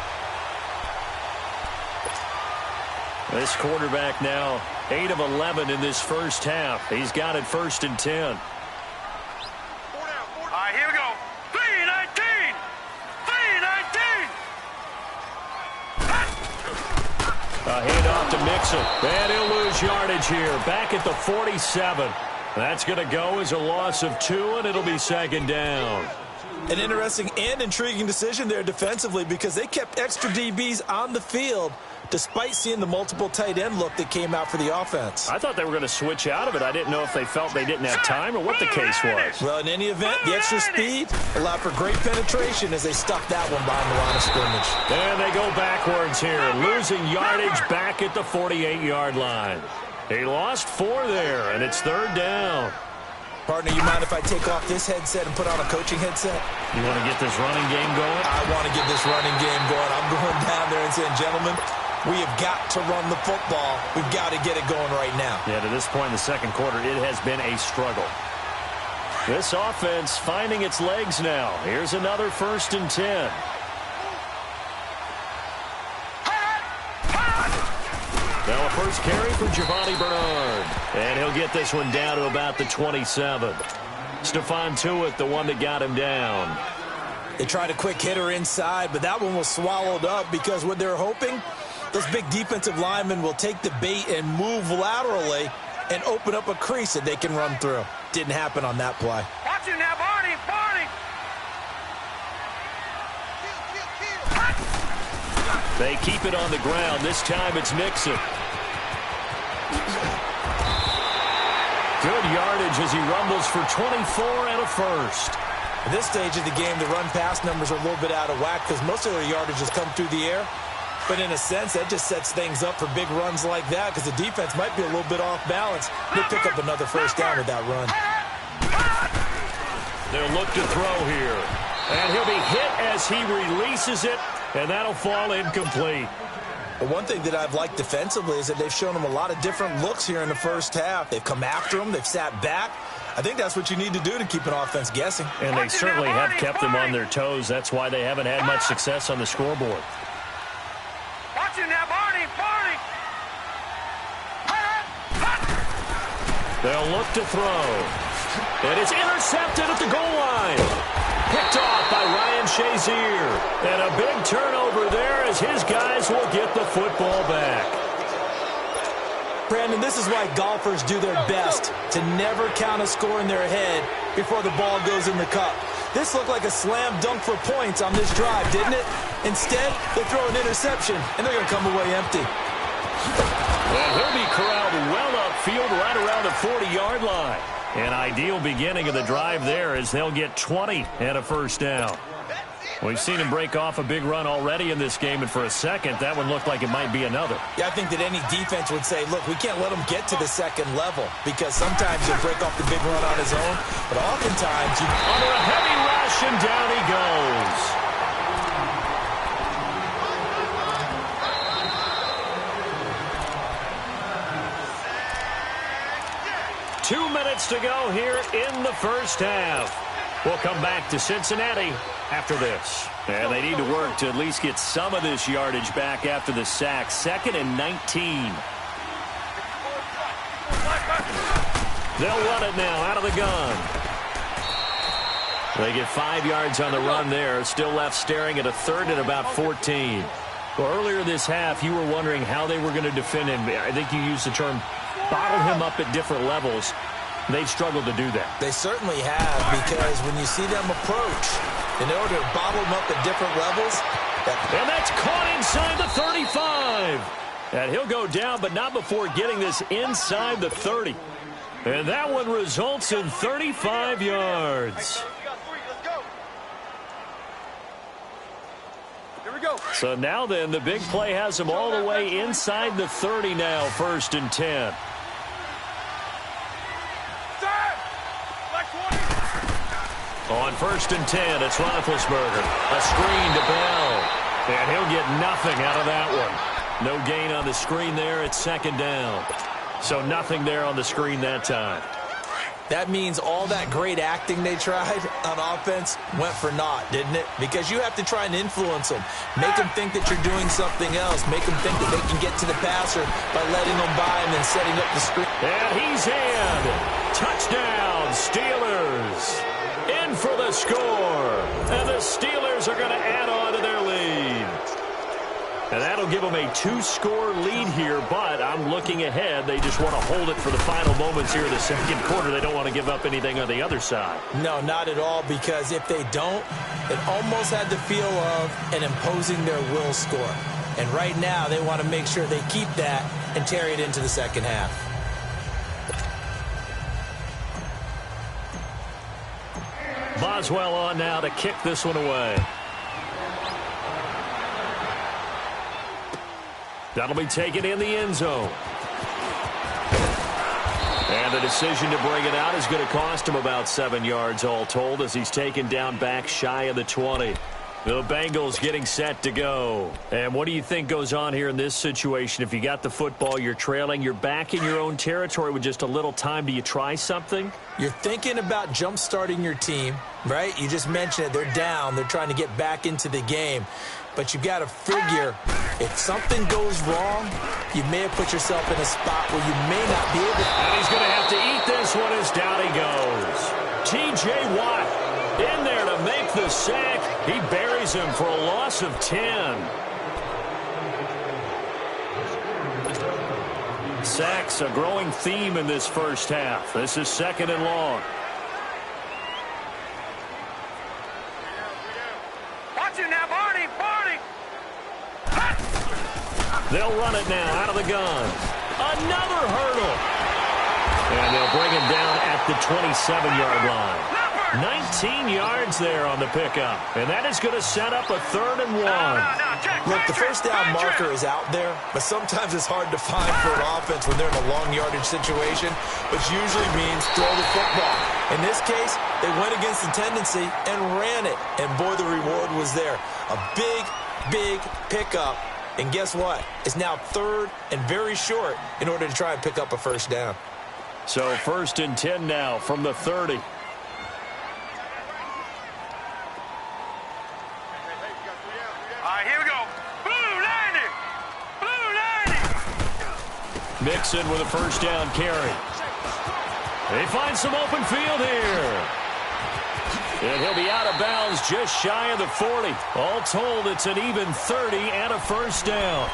This quarterback now 8 of 11 in this first half. He's got it 1st and 10. All right, here we go. 3-19. 3-19. A handoff to Mixon. And he'll lose yardage here. Back at the 47. That's going to go as a loss of 2, and it'll be 2nd down. An interesting and intriguing decision there defensively because they kept extra DBs on the field despite seeing the multiple tight end look that came out for the offense. I thought they were going to switch out of it. I didn't know if they felt they didn't have time or what the case was. Well, in any event, the extra speed allowed for great penetration as they stuck that one behind the line of scrimmage. And they go backwards here, losing yardage back at the 48-yard line. He lost 4 there, and it's 3rd down. Partner, you mind if I take off this headset and put on a coaching headset? You want to get this running game going? I want to get this running game going. I'm going down there and saying, gentlemen, we have got to run the football. We've got to get it going right now. Yeah, to this point in the second quarter, it has been a struggle. This offense finding its legs now. Here's another 1st and 10. Now a first carry for Giovanni Bernard. And he'll get this one down to about the 27. Stephon Tuitt, the one that got him down. They tried a quick hitter inside, but that one was swallowed up because what they're hoping, those big defensive linemen will take the bait and move laterally and open up a crease that they can run through. Didn't happen on that play. Watch you now, Barney. They keep it on the ground. This time it's Mixon. Good yardage as he rumbles for 24 and a first. At this stage of the game, the run-pass numbers are a little bit out of whack because most of their yardage has come through the air. But in a sense, that just sets things up for big runs like that because the defense might be a little bit off balance. They pick up another first down with that run. They'll look to throw here. And he'll be hit as he releases it, and that'll fall incomplete. The one thing that I've liked defensively is that they've shown him a lot of different looks here in the first half. They've come after him. They've sat back. I think that's what you need to do to keep an offense guessing. And they certainly have kept them on their toes. That's why they haven't had much success on the scoreboard. Watch you now, Barney. They'll look to throw. And it's intercepted at the goal line. Picked off by Ryan Shazier. And a big turnover there as his guys will get the football back. Brandon, this is why golfers do their best to never count a score in their head before the ball goes in the cup. This looked like a slam dunk for points on this drive, didn't it? Instead, they throw an interception, and they're going to come away empty. And he'll be corralled well upfield right around the 40-yard line. An ideal beginning of the drive there as they'll get 20 and a first down. We've seen him break off a big run already in this game, and for a second, that one looked like it might be another. Yeah, I think that any defense would say, look, we can't let him get to the second level because sometimes he'll break off the big run on his own, but oftentimes you... Under a heavy rush, and down he goes. Two minutes to go here in the first half. We'll come back to Cincinnati after this. And they need to work to at least get some of this yardage back after the sack. 2nd and 19. They'll run it now out of the gun. They get 5 yards on the run there. Still left staring at a 3rd and about 14. Well, earlier this half, you were wondering how they were going to defend him. I think you used the term bottle him up at different levels. They've struggled to do that. They certainly have, because when you see them approach, in order to bottle them up at different levels. And that's caught inside the 35. And he'll go down, but not before getting this inside the 30. And that one results in 35 yards. Here we go. So now then, the big play has them all the way inside the 30 now, 1st and 10. On 1st and 10, it's Roethlisberger. A screen to Bell. And he'll get nothing out of that one. No gain on the screen there. It's 2nd down. So nothing there on the screen that time. That means all that great acting they tried on offense went for naught, didn't it? Because you have to try and influence them. Make them think that you're doing something else. Make them think that they can get to the passer by letting them by and then setting up the screen. And he's in. Touchdown, Steelers. In for the score. And the Steelers are going to add on to their lead. And that'll give them a 2-score lead here, but I'm looking ahead. They just want to hold it for the final moments here in the 2nd quarter. They don't want to give up anything on the other side. No, not at all, because if they don't, it almost had the feel of an imposing their will score. And right now, they want to make sure they keep that and carry it into the second half. Boswell on now to kick this one away. That'll be taken in the end zone. And the decision to bring it out is going to cost him about 7 yards all told as he's taken down back shy of the 20. The Bengals getting set to go. And what do you think goes on here in this situation? If you got the football, you're trailing, you're back in your own territory with just a little time. Do you try something? You're thinking about jump-starting your team, right? You just mentioned it. They're down. They're trying to get back into the game. But you've got to figure if something goes wrong, you may have put yourself in a spot where you may not be able to. And he's going to have to eat this one as down he goes. T.J. Watt in there to make the sack. He buries him for a loss of 10. Sacks, a growing theme in this first half. This is 2nd and long. Watch it now, Barney. They'll run it now out of the gun. Another hurdle. And they'll bring him down at the 27-yard line. 19 yards there on the pickup. And that is going to set up a 3rd and 1. Look, the first down marker is out there, but sometimes it's hard to find for an offense when they're in a long yardage situation, which usually means throw the football. In this case, they went against the tendency and ran it. And boy, the reward was there. A big pickup. And guess what? It's now 3rd and very short in order to try and pick up a first down. So 1st and 10 now from the 30. Here we go. Blue 90. Mixon with a first down carry. They find some open field here. And he'll be out of bounds just shy of the 40. All told, it's an even 30 and a first down.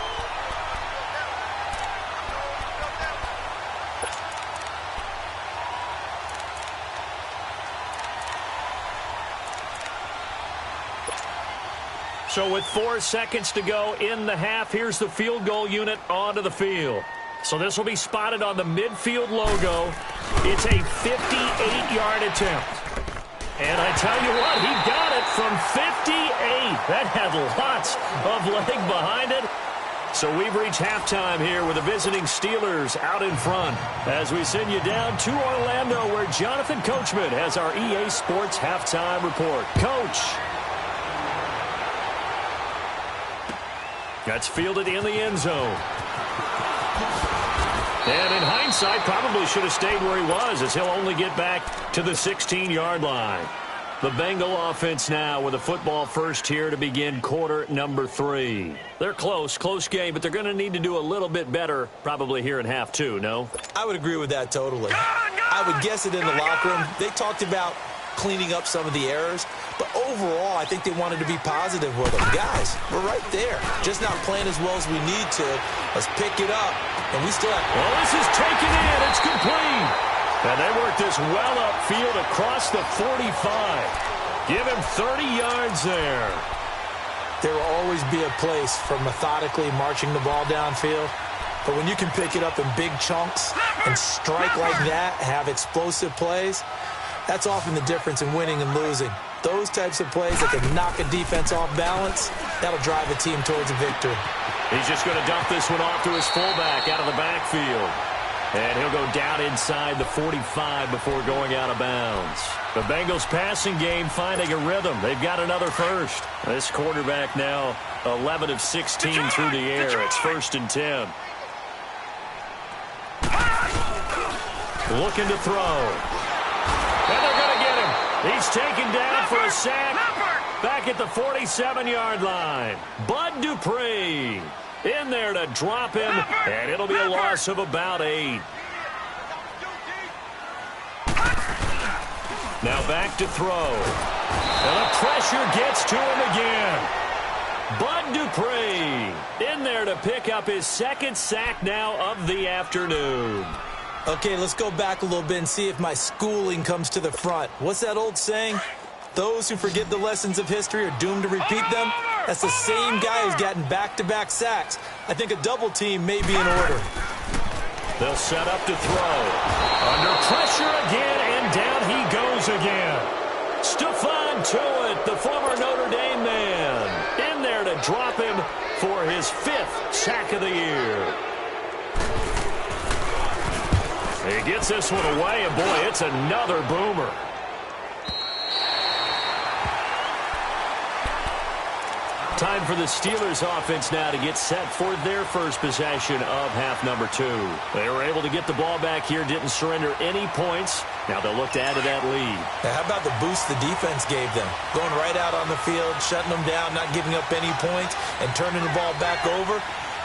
So with 4 seconds to go in the half, here's the field goal unit onto the field. So this will be spotted on the midfield logo. It's a 58-yard attempt. And I tell you what, he got it from 58. That had lots of leg behind it. So we've reached halftime here with the visiting Steelers out in front as we send you down to Orlando where Jonathan Coachman has our EA Sports halftime report. Coach. That's fielded in the end zone. And in hindsight, probably should have stayed where he was as he'll only get back to the 16-yard line. The Bengal offense now with a football first here to begin quarter number 3. They're close game, but they're going to need to do a little bit better probably here in half 2, no? I would agree with that totally. I would guess it in the locker room. They talked about cleaning up some of the errors, but overall, I think they wanted to be positive with them. Guys, we're right there. Just not playing as well as we need to. Let's pick it up, and we still have... Well, this is taken in. It's complete. And they work this well upfield across the 45. Give him 30 yards there. There will always be a place for methodically marching the ball downfield. But when you can pick it up in big chunks and strike like that, have explosive plays, that's often the difference in winning and losing. Those types of plays that can knock a defense off balance, that'll drive a team towards a victory. He's just going to dump this one off to his fullback out of the backfield. And he'll go down inside the 45 before going out of bounds. The Bengals passing game finding a rhythm. They've got another first. This quarterback now 11 of 16 through the air. It's 1st and 10. Looking to throw. And they're going to get him. He's taken down for a sack back at the 47-yard line. Bud Dupree in there to drop him, and it'll be a loss of about 8. Now back to throw. And the pressure gets to him again. Bud Dupree in there to pick up his 2nd sack now of the afternoon. Okay, let's go back a little bit and see if my schooling comes to the front. What's that old saying? Those who forget the lessons of history are doomed to repeat them. That's the same guy who's gotten back-to-back sacks. I think a double team may be in order. They'll set up to throw. Under pressure again, and down he goes again. Stephon Tuitt, the former Notre Dame man, in there to drop him for his 5th sack of the year. He gets this one away, and boy, it's another boomer. Time for the Steelers offense now to get set for their first possession of half number 2. They were able to get the ball back here, didn't surrender any points. Now they'll look to add to that lead. Now, how about the boost the defense gave them? Going right out on the field, shutting them down, not giving up any points, and turning the ball back over.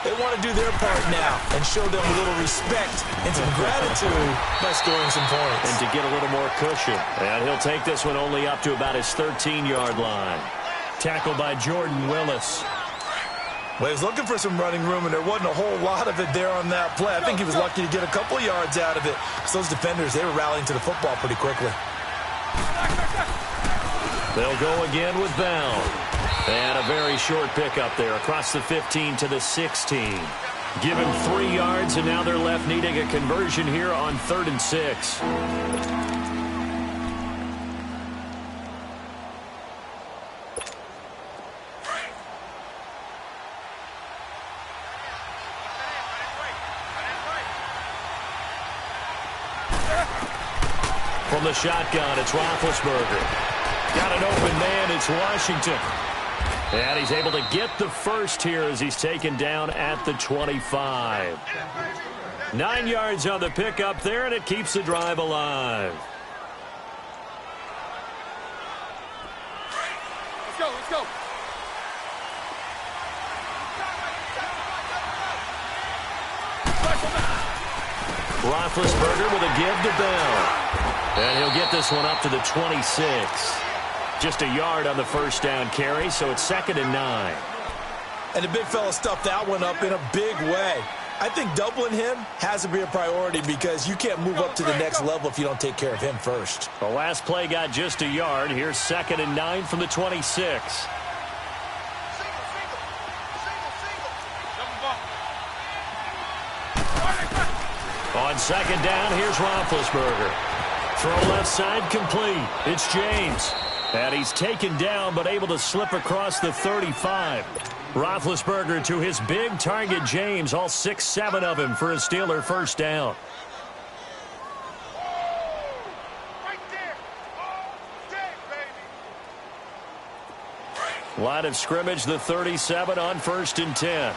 They want to do their part now and show them a little respect and some gratitude by scoring some points. And to get a little more cushion. And he'll take this one only up to about his 13-yard line. Tackled by Jordan Willis. Well, he was looking for some running room, and there wasn't a whole lot of it there on that play. I think he was lucky to get a couple yards out of it. So those defenders, they were rallying to the football pretty quickly. They'll go again with Bell. And a very short pickup there across the 15 to the 16. Give him 3 yards, and now they're left needing a conversion here on 3rd and 6. From the shotgun, it's Roethlisberger. Got an open man, it's Washington. And he's able to get the first here as he's taken down at the 25. 9 yards on the pickup there, and it keeps the drive alive. Let's go, let's go. Roethlisberger with a give to Bell. And he'll get this one up to the 26. Just a yard on the first down carry, so it's 2nd and 9. And the big fella stuffed that one up in a big way. I think doubling him has to be a priority because you can't move up to the next level if you don't take care of him first. The last play got just a yard. Here's 2nd and 9 from the 26. On 2nd down, here's Roethlisberger. Throw left side complete. It's James. And he's taken down but able to slip across the 35. Roethlisberger to his big target, James. All 6-7 of him for a Steeler first down. Right there. All day, baby. Line of scrimmage, the 37 on 1st and 10.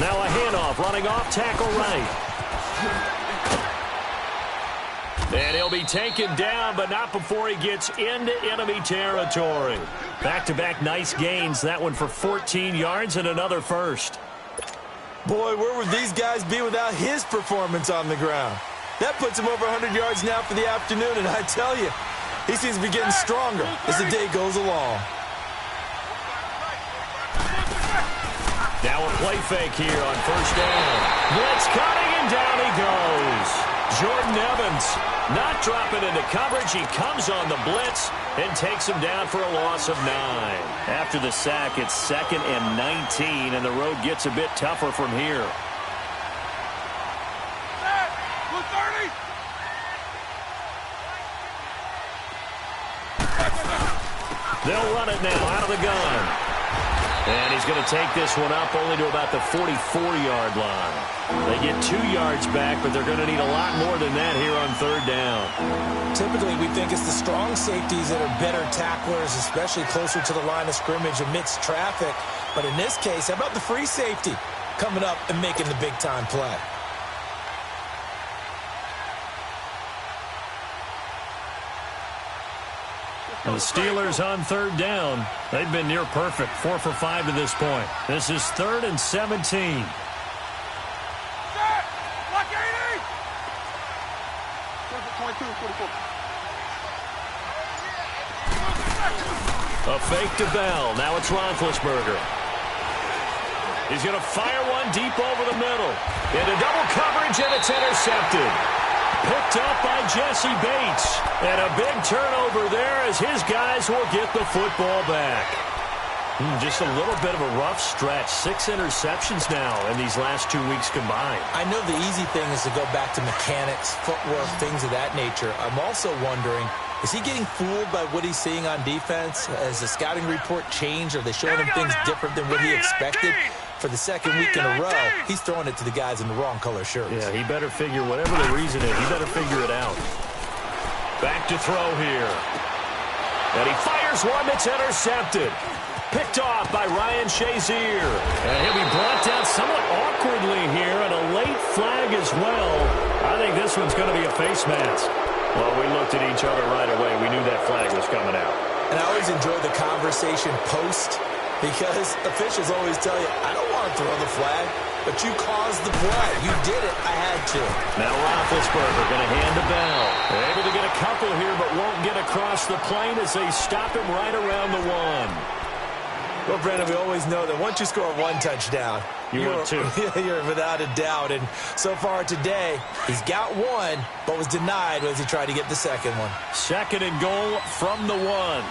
Now a handoff, running off tackle right. And he'll be taken down, but not before he gets into enemy territory. Back-to-back nice gains. That one for 14 yards and another first. Boy, where would these guys be without his performance on the ground? That puts him over 100 yards now for the afternoon, and I tell you, he seems to be getting stronger as the day goes along. Now a play fake here on 1st down. Blitz coming, and down he goes. Jordan Evans not dropping into coverage. He comes on the blitz and takes him down for a loss of 9. After the sack, it's 2nd and 19, and the road gets a bit tougher from here. They'll run it now out of the gun. And he's going to take this one up only to about the 44-yard line. They get 2 yards back, but they're going to need a lot more than that here on 3rd down. Typically, we think it's the strong safeties that are better tacklers, especially closer to the line of scrimmage amidst traffic. But in this case, how about the free safety coming up and making the big-time play? And the Steelers on 3rd down. They've been near perfect, 4 for 5 to this point. This is 3rd and 17. A fake to Bell. Now it's Roethlisberger. He's going to fire one deep over the middle. Into double coverage, and it's intercepted. Picked up by Jesse Bates. And a big turnover there as his guys will get the football back. Just a little bit of a rough stretch. 6 interceptions now in these last 2 weeks combined. I know the easy thing is to go back to mechanics, footwork, things of that nature. I'm also wondering, is he getting fooled by what he's seeing on defense? Has the scouting report changed? Are they showing him things different than what he expected? For the 2nd week in a row, he's throwing it to the guys in the wrong color shirts. Yeah, he better figure, whatever the reason is, he better figure it out. Back to throw here. And he fires one that's intercepted. Picked picked off by Ryan Shazier. And he'll be brought down somewhat awkwardly here, and a late flag as well. I think this one's going to be a face mask. Well, we looked at each other right away. We knew that flag was coming out. And I always enjoy the conversation post, because officials always tell you, I don't want to throw the flag, but you caused the play. You did it. I had to. Now Roethlisberger going to hand to Bell. They're able to get a couple here, but won't get across the plane as they stop him right around the 1. Well, Brandon, we always know that once you score one touchdown, you're two. You're without a doubt. And so far today, he's got one, but was denied as he tried to get the second one. 2nd and goal from the 1.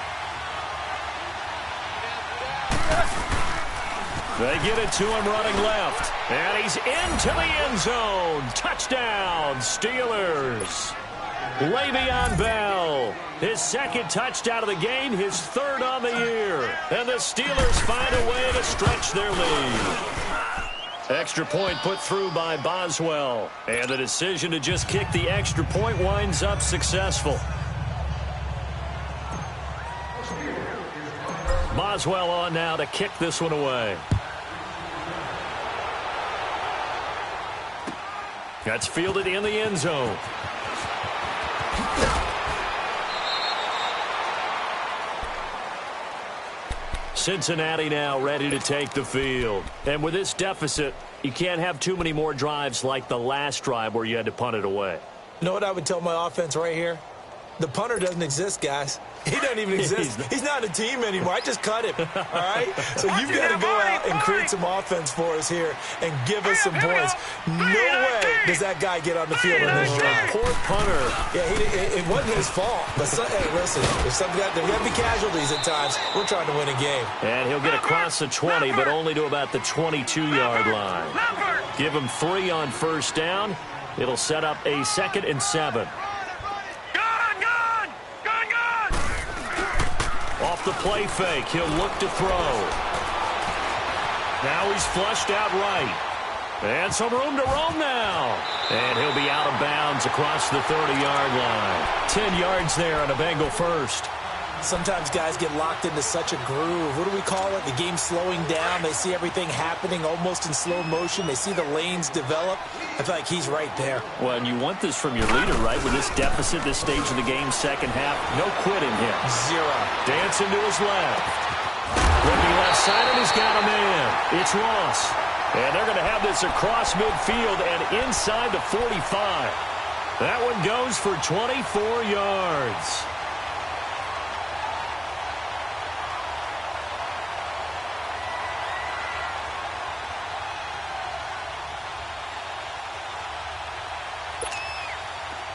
They get it to him running left. And he's into the end zone. Touchdown, Steelers. Le'Veon Bell, his 2nd touchdown of the game, his 3rd on the year. And the Steelers find a way to stretch their lead. Extra point put through by Boswell. And the decision to just kick the extra point winds up successful. Boswell on now to kick this one away. That's fielded in the end zone. Cincinnati now ready to take the field. And with this deficit, you can't have too many more drives like the last drive where you had to punt it away. You know what I would tell my offense right here? The punter doesn't exist, guys. He doesn't even exist. He's not a team anymore. I just cut him, all right? So you've got to go out and create some offense for us here and give us some points. No way does that guy get on the field in this drive. Poor punter. Yeah, it wasn't his fault. But, hey, listen, there's got to be casualties at times. We're trying to win a game. And he'll get across the 20, but only to about the 22-yard line. Give him 3 on 1st down. It'll set up a 2nd and 7. Off the play fake, he'll look to throw. Now he's flushed out right. And some room to roam now. And he'll be out of bounds across the 30-yard line. 10 yards there on a Bengal first. Sometimes guys get locked into such a groove. What do we call it? The game's slowing down. They see everything happening almost in slow motion. They see the lanes develop. I feel like he's right there. Well, and you want this from your leader, right? With this deficit, this stage of the game, 2nd half, no quitting him. 0. Dancing to his left. Looking left side, and he's got a man. It's Ross. And they're going to have this across midfield and inside the 45. That one goes for 24 yards.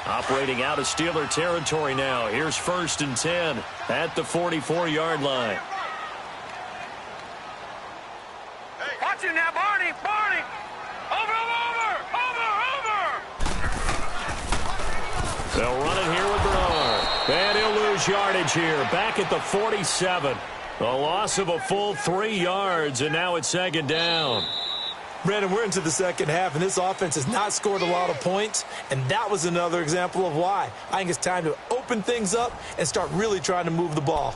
Operating out of Steeler territory now. Here's 1st and 10 at the 44-yard line. Watch it now, Barney! Barney! Over! They'll run it here with Bernard. And he'll lose yardage here. Back at the 47. A loss of a full 3 yards, and now it's 2nd down. Brandon, we're into the 2nd half, and this offense has not scored a lot of points, and that was another example of why. I think it's time to open things up and start really trying to move the ball.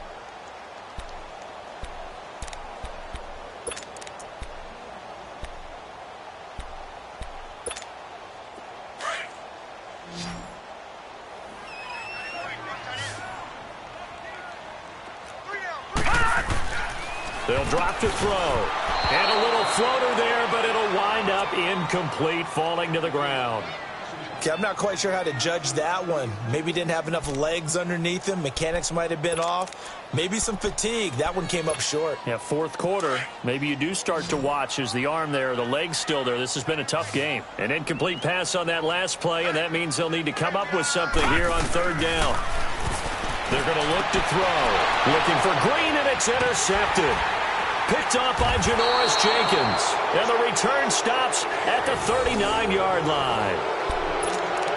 They'll drop to throw. And a little floater there, but it'll wind up incomplete, falling to the ground. Okay, I'm not quite sure how to judge that one. Maybe didn't have enough legs underneath him. Mechanics might have been off. Maybe some fatigue. That one came up short. Yeah, 4th quarter. Maybe you do start to watch as the arm there, the leg's still there. This has been a tough game. An incomplete pass on that last play, and that means they'll need to come up with something here on 3rd down. They're going to look to throw. Looking for Green, and it's intercepted. Picked off by Janoris Jenkins. And the return stops at the 39-yard line.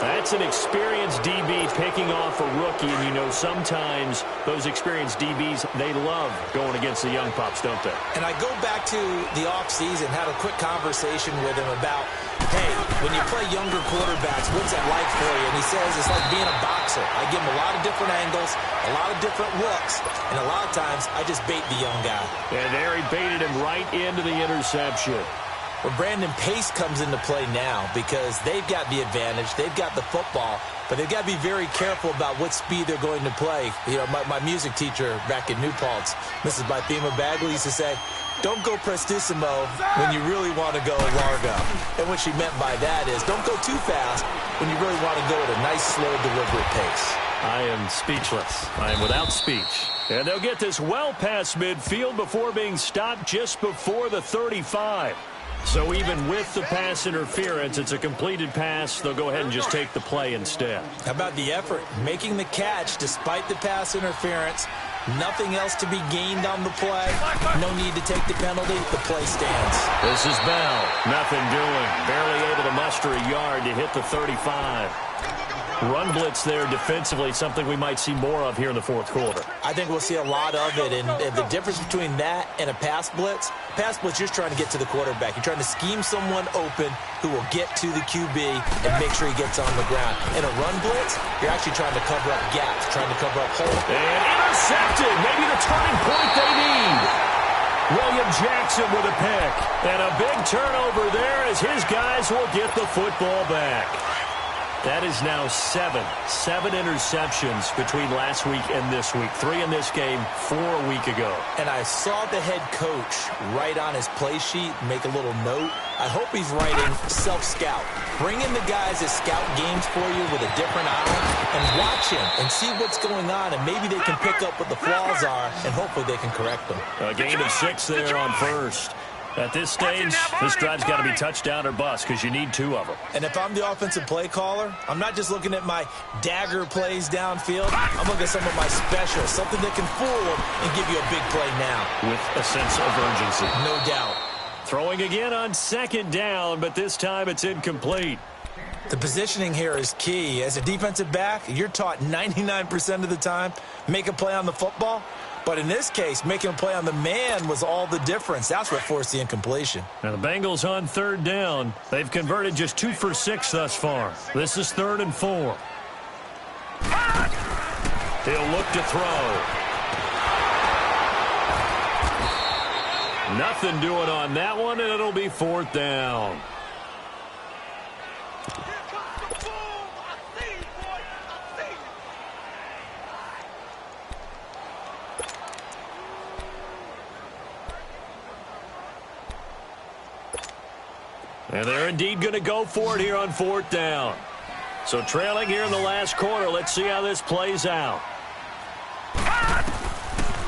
That's an experienced DB picking off a rookie, and you know sometimes those experienced DBs, they love going against the young pups, don't they? And I go back to the offseason, had a quick conversation with him about, hey, when you play younger quarterbacks, what's it like for you? And he says it's like being a boxer. I give him a lot of different angles, a lot of different looks, and a lot of times I just bait the young guy. And there he baited him right into the interception. Well, Brandon, pace comes into play now because they've got the advantage. They've got the football, but they've got to be very careful about what speed they're going to play. You know, my music teacher back in New Paltz, Mrs. Bythema Bagley, used to say, don't go prestissimo when you really want to go largo. And what she meant by that is don't go too fast when you really want to go at a nice, slow, deliberate pace. I am speechless. I am without speech. And they'll get this well past midfield before being stopped just before the 35. So even with the pass interference, it's a completed pass. They'll go ahead and just take the play instead. How about the effort? Making the catch despite the pass interference. Nothing else to be gained on the play. No need to take the penalty. The play stands. This is Bell. Nothing doing. Barely able to muster a yard to hit the 35. Run blitz there defensively, something we might see more of here in the fourth quarter. I think we'll see a lot of it, and the difference between that and a pass blitz, you're just trying to get to the quarterback. You're trying to scheme someone open who will get to the QB and make sure he gets on the ground. In a run blitz, you're actually trying to cover up gaps, trying to cover up holes. And intercepted, maybe the turning point they need. William Jackson with a pick. And a big turnover there as his guys will get the football back. That is now seven interceptions between last week and this week. 3 in this game, 4 a week ago. And I saw the head coach write on his play sheet, make a little note. I hope he's writing self-scout. Bring in the guys that scout games for you with a different eye and watch him and see what's going on, and maybe they can pick up what the flaws are, and hopefully they can correct them. A gain of 6 there on first. At this stage, this drive's got to be touchdown or bust because you need 2 of them. And if I'm the offensive play caller, I'm not just looking at my dagger plays downfield. I'm looking at some of my specials, something that can fool them and give you a big play now. With a sense of urgency. No doubt. Throwing again on second down, but this time it's incomplete. The positioning here is key. As a defensive back, you're taught 99% of the time, make a play on the football. But in this case, making a play on the man was all the difference. That's what forced the incompletion. Now the Bengals on third down. They've converted just 2 for 6 thus far. This is 3rd and 4. He'll look to throw. Nothing doing on that one, and it'll be 4th down. And they're indeed going to go for it here on 4th down. So trailing here in the last quarter. Let's see how this plays out.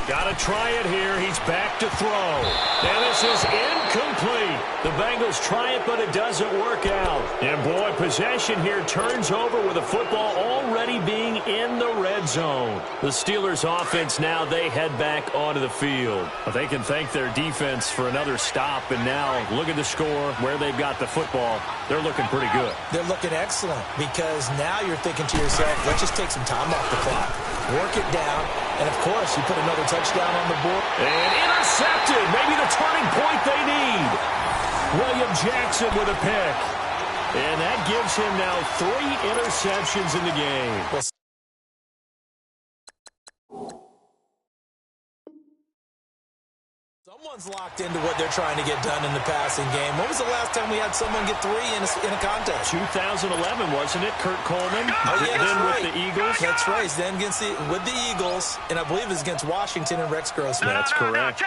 Got to try it here. He's back to throw. And this is incomplete. The Bengals try it, but it doesn't work out. And, boy, possession here turns over with the football already being in the red zone. The Steelers' offense now, they head back onto the field. But they can thank their defense for another stop. And now look at the score, where they've got the football. They're looking pretty good. They're looking excellent because now you're thinking to yourself, let's just take some time off the clock. Work it down. And, of course, you put another touchdown on the board. And intercepted. Maybe the turning point they need. William Jackson with a pick. And that gives him now 3 interceptions in the game. Well, someone's locked into what they're trying to get done in the passing game. When was the last time we had someone get 3 in a contest? 2011, wasn't it? Kurt Coleman. Oh, yeah, then right. with the Eagles. That's right. Then with the Eagles, and I believe it was against Washington and Rex Grossman. That's correct.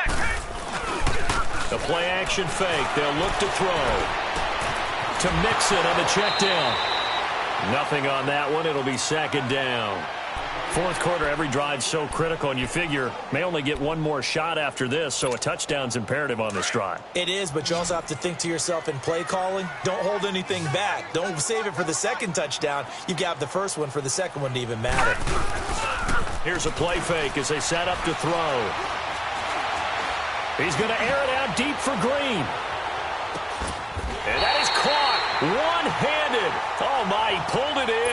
The play action fake. They'll look to throw. To Mixon on the check down. Nothing on that one. It'll be 2nd down. 4th quarter, every drive so critical, and you figure may only get one more shot after this, so a touchdown's imperative on this drive. It is, but you also have to think to yourself in play calling, don't hold anything back. Don't save it for the 2nd touchdown. You've got the 1st one for the 2nd one to even matter. Here's a play fake as they set up to throw. He's going to air it out deep for Green. And that is caught one-handed. Oh, my, he pulled it in.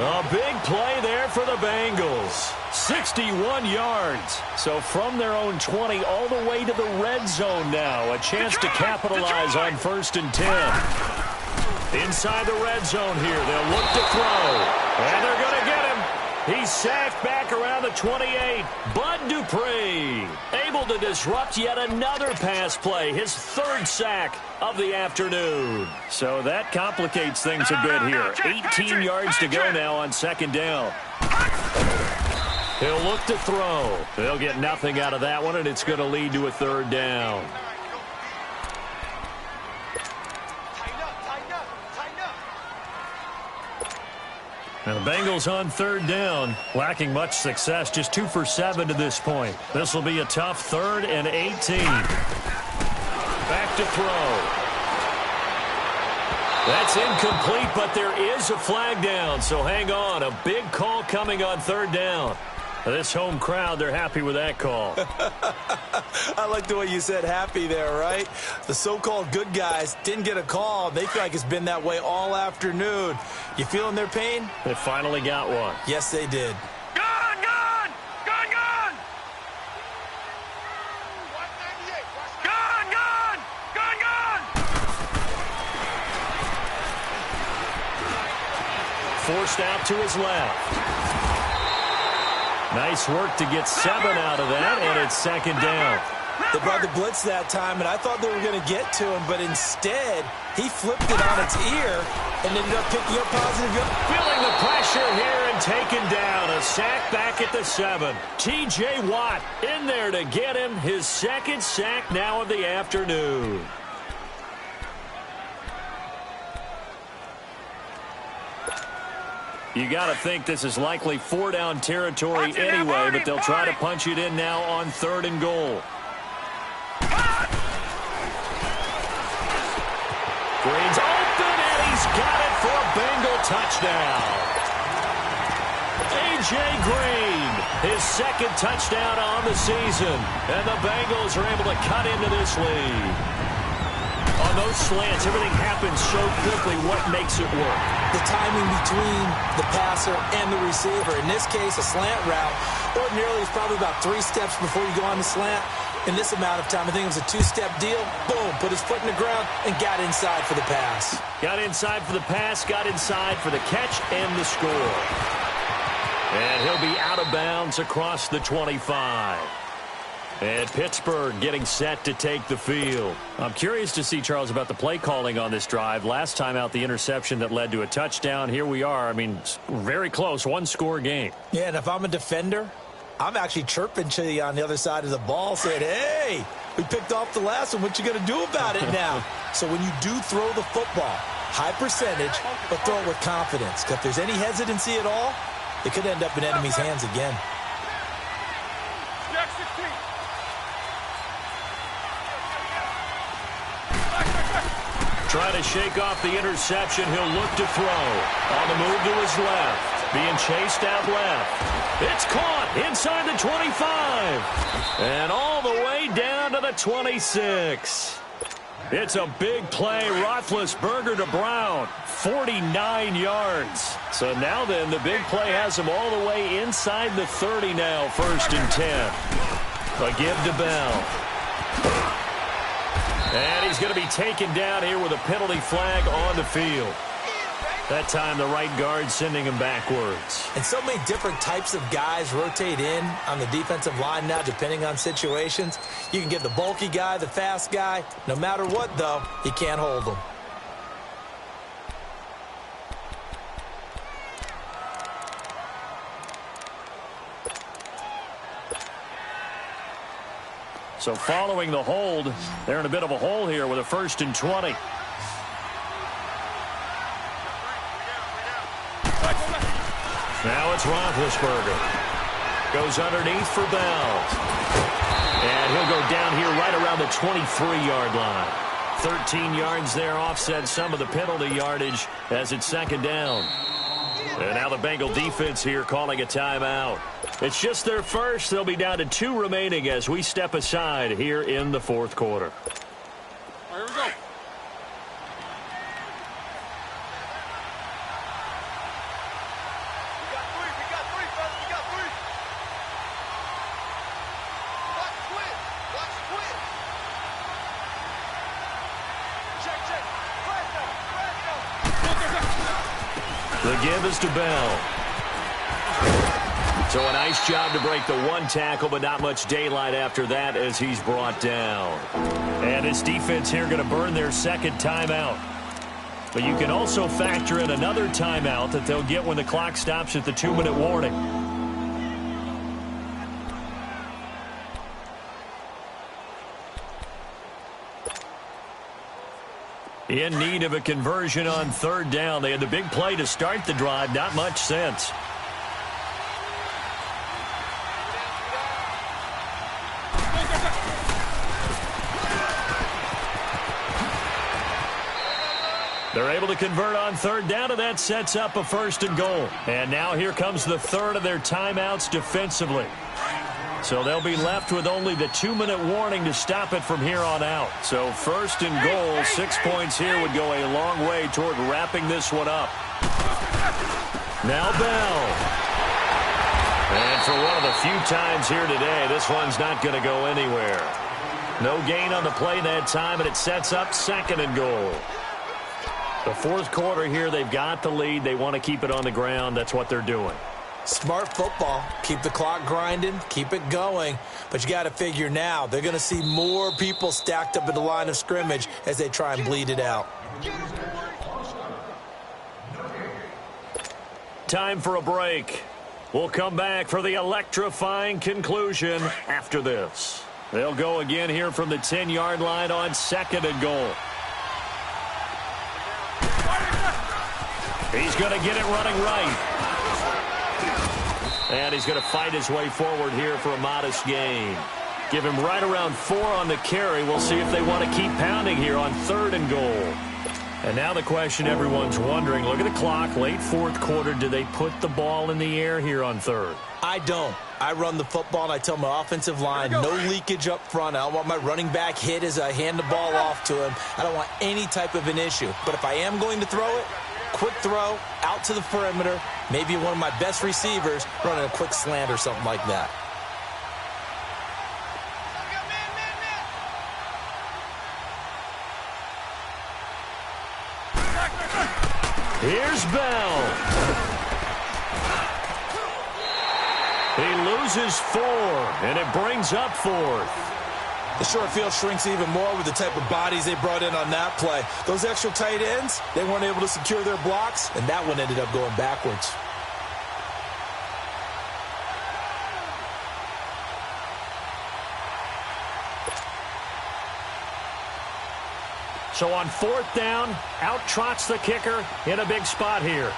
A big play there for the Bengals. 61 yards. So from their own 20 all the way to the red zone now. A chance to capitalize on 1st and 10. Inside the red zone here. They'll look to throw. And they're going to get him. He's sacked back around the 28. Bud Dupree able to disrupt yet another pass play. His 3rd sack of the afternoon. So that complicates things a bit here. 18 yards to go now on 2nd down. He'll look to throw. They'll get nothing out of that one, and it's going to lead to a 3rd down. And the Bengals on 3rd down, lacking much success, just 2 for 7 to this point. This will be a tough 3rd and 18. Back to throw. That's incomplete, but there is a flag down, so hang on. A big call coming on 3rd down. This home crowd, they're happy with that call. I like the way you said happy there, right? The so-called good guys didn't get a call. They feel like it's been that way all afternoon. You feeling their pain? They finally got one. Yes, they did. Gone, gone! Gone, gone! Gone, gone! Gone, gone! Forced out to his left. Nice work to get 7 out of that, and it's 2nd down. They brought the blitz that time, and I thought they were going to get to him, but instead, he flipped it on its ear and ended up picking up positive yards. Feeling the pressure here and taken down. A sack back at the 7. T.J. Watt in there to get him his 2nd sack now of the afternoon. You got to think this is likely 4-down territory anyway, but they'll try to punch it in now on 3rd and goal. Green's open, and he's got it for a Bengal touchdown. A.J. Green, his 2nd touchdown on the season, and the Bengals are able to cut into this lead. On those slants, everything happens so quickly. What makes it work? The timing between the passer and the receiver. In this case, a slant route. Ordinarily, it's probably about 3 steps before you go on the slant. In this amount of time, I think it was a 2-step deal. Boom, put his foot in the ground and got inside for the pass. Got inside for the pass, got inside for the catch and the score. And he'll be out of bounds across the 25. And Pittsburgh getting set to take the field. I'm curious to see, Charles, about the play calling on this drive. Last time out, the interception that led to a touchdown. Here we are. I mean, very close, 1-score game. Yeah, and if I'm a defender, I'm actually chirping to you on the other side of the ball, saying, hey, we picked off the last one. What you going to do about it now? So when you do throw the football, high percentage, but throw it with confidence. Because if there's any hesitancy at all, it could end up in enemy's hands again. Trying to shake off the interception. He'll look to throw. On the move to his left. Being chased out left. It's caught inside the 25. And all the way down to the 26. It's a big play. Roethlisberger to Brown. 49 yards. So now then, the big play has him all the way inside the 30 now. 1st and 10. A give to Bell. And he's going to be taken down here with a penalty flag on the field. That time the right guard sending him backwards. And so many different types of guys rotate in on the defensive line now depending on situations. You can get the bulky guy, the fast guy. No matter what, though, you can't hold them. So following the hold, they're in a bit of a hole here with a 1st and 20. Now it's Roethlisberger. Goes underneath for Bell. And he'll go down here right around the 23-yard line. 13 yards there, offset some of the penalty yardage as it's 2nd down. And now the Bengal defense here calling a timeout. It's just their first. They'll be down to 2 remaining as we step aside here in the 4th quarter. All right, here we go. The give is to Bell. So a nice job to break the one tackle, but not much daylight after that as he's brought down. And his defense here going to burn their second timeout. But you can also factor in another timeout that they'll get when the clock stops at the 2-minute warning. In need of a conversion on third down. They had the big play to start the drive. Not much since. They're able to convert on third down, and that sets up a 1st and goal. And now here comes the third of their timeouts defensively. So they'll be left with only the 2-minute warning to stop it from here on out. So 1st and goal, 6 points here would go a long way toward wrapping this one up. Now Bell. And for one of the few times here today, this one's not going to go anywhere. No gain on the play that time, and it sets up 2nd and goal. The fourth quarter here, they've got the lead. They want to keep it on the ground. That's what they're doing. Smart football. Keep the clock grinding. Keep it going. But you got to figure now, they're going to see more people stacked up at the line of scrimmage as they try and bleed it out. Time for a break. We'll come back for the electrifying conclusion after this. They'll go again here from the 10-yard line on 2nd and goal. He's going to get it running right. And he's going to fight his way forward here for a modest gain. Give him right around 4 on the carry. We'll see if they want to keep pounding here on 3rd and goal. And now the question everyone's wondering, look at the clock, late fourth quarter. Do they put the ball in the air here on 3rd? I don't. I run the football, and I tell my offensive line, no leakage up front. I don't want my running back hit as I hand the ball off to him. I don't want any type of an issue. But if I am going to throw it, quick throw, out to the perimeter, maybe one of my best receivers running a quick slant or something like that. Here's Bell. He loses 4, and it brings up 4th. The short field shrinks even more with the type of bodies they brought in on that play. Those extra tight ends, they weren't able to secure their blocks, and that one ended up going backwards. So on 4th down, out trots the kicker in a big spot here.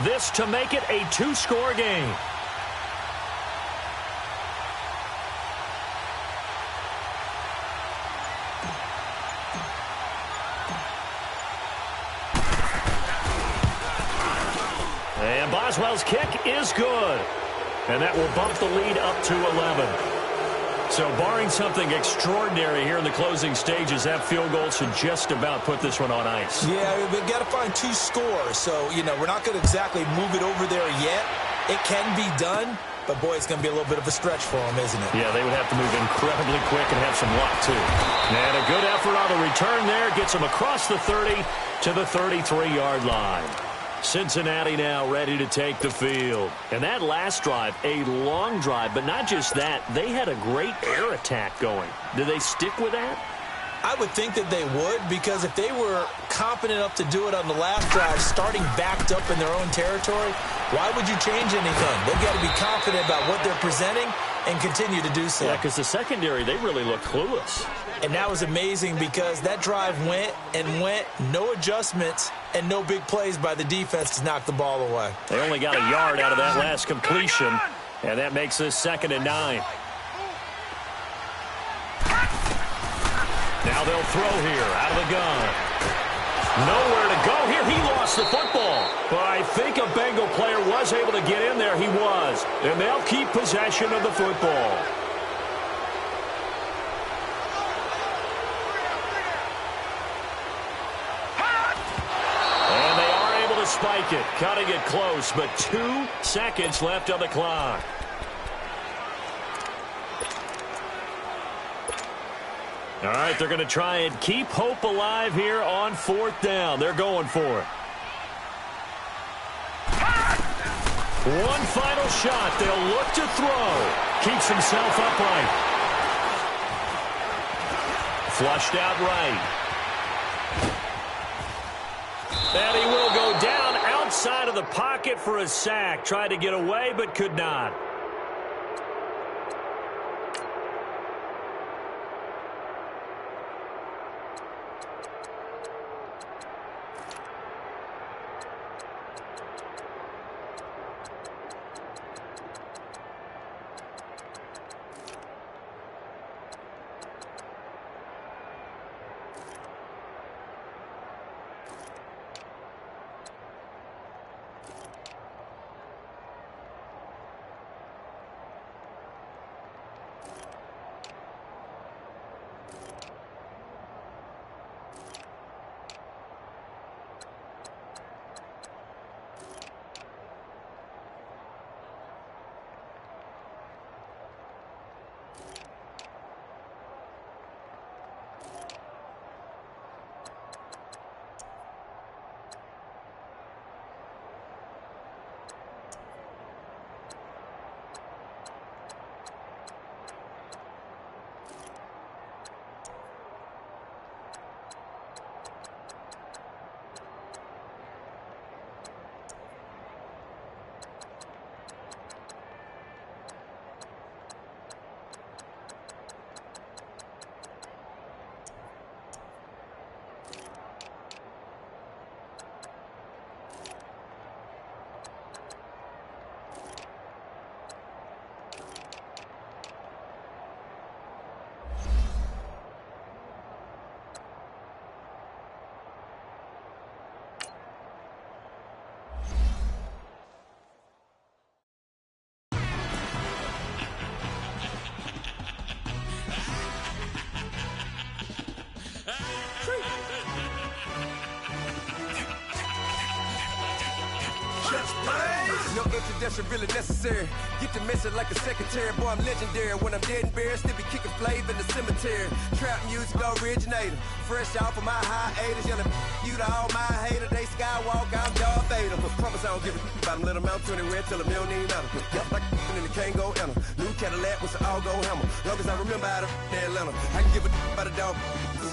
This to make it a 2-score game. And Boswell's kick is good. And that will bump the lead up to 11. So barring something extraordinary here in the closing stages, that field goal should just about put this one on ice. Yeah, we've got to find 2 scores. So, we're not going to exactly move it over there yet. It can be done, but, boy, it's going to be a little bit of a stretch for them, isn't it? Yeah, they would have to move incredibly quick and have some luck, too. And a good effort on the return there gets them across the 30 to the 33-yard line. Cincinnati now ready to take the field. And that last drive, a long drive, but not just that. They had a great air attack going. Do they stick with that? I would think that they would, because if they were confident enough to do it on the last drive, starting backed up in their own territory, why would you change anything? They've got to be confident about what they're presenting and continue to do so. Yeah, because the secondary, they really look clueless. And that was amazing because that drive went and went, no adjustments, and no big plays by the defense to knock the ball away. They only got a yard out of that last completion, and that makes this 2nd and 9. Now they'll throw here out of the gun. Nowhere to go here. He lost the football. But I think a Bengal player was able to get in there. He was. And they'll keep possession of the football. And they are able to spike it. Cutting it close, but 2 seconds left on the clock. All right, they're going to try and keep hope alive here on 4th down. They're going for it. One final shot. They'll look to throw. Keeps himself upright. Flushed out right. And he will go down outside of the pocket for a sack. Tried to get away, but could not. No introduction really necessary. Get the message like a secretary. Boy, I'm legendary. When I'm dead and buried, still be kicking flavor in the cemetery. Trap music originator. Fresh off of my hiatus. Yelling you to all my haters. They skywalk, I'm Darth Vader. Promise I don't give a about them. Let them out to anywhere till them don't even matter. Yep, like in the Kango enter. New Cadillac with an all-go hammer. Long as I remember out of Atlanta. I can give a about a dog.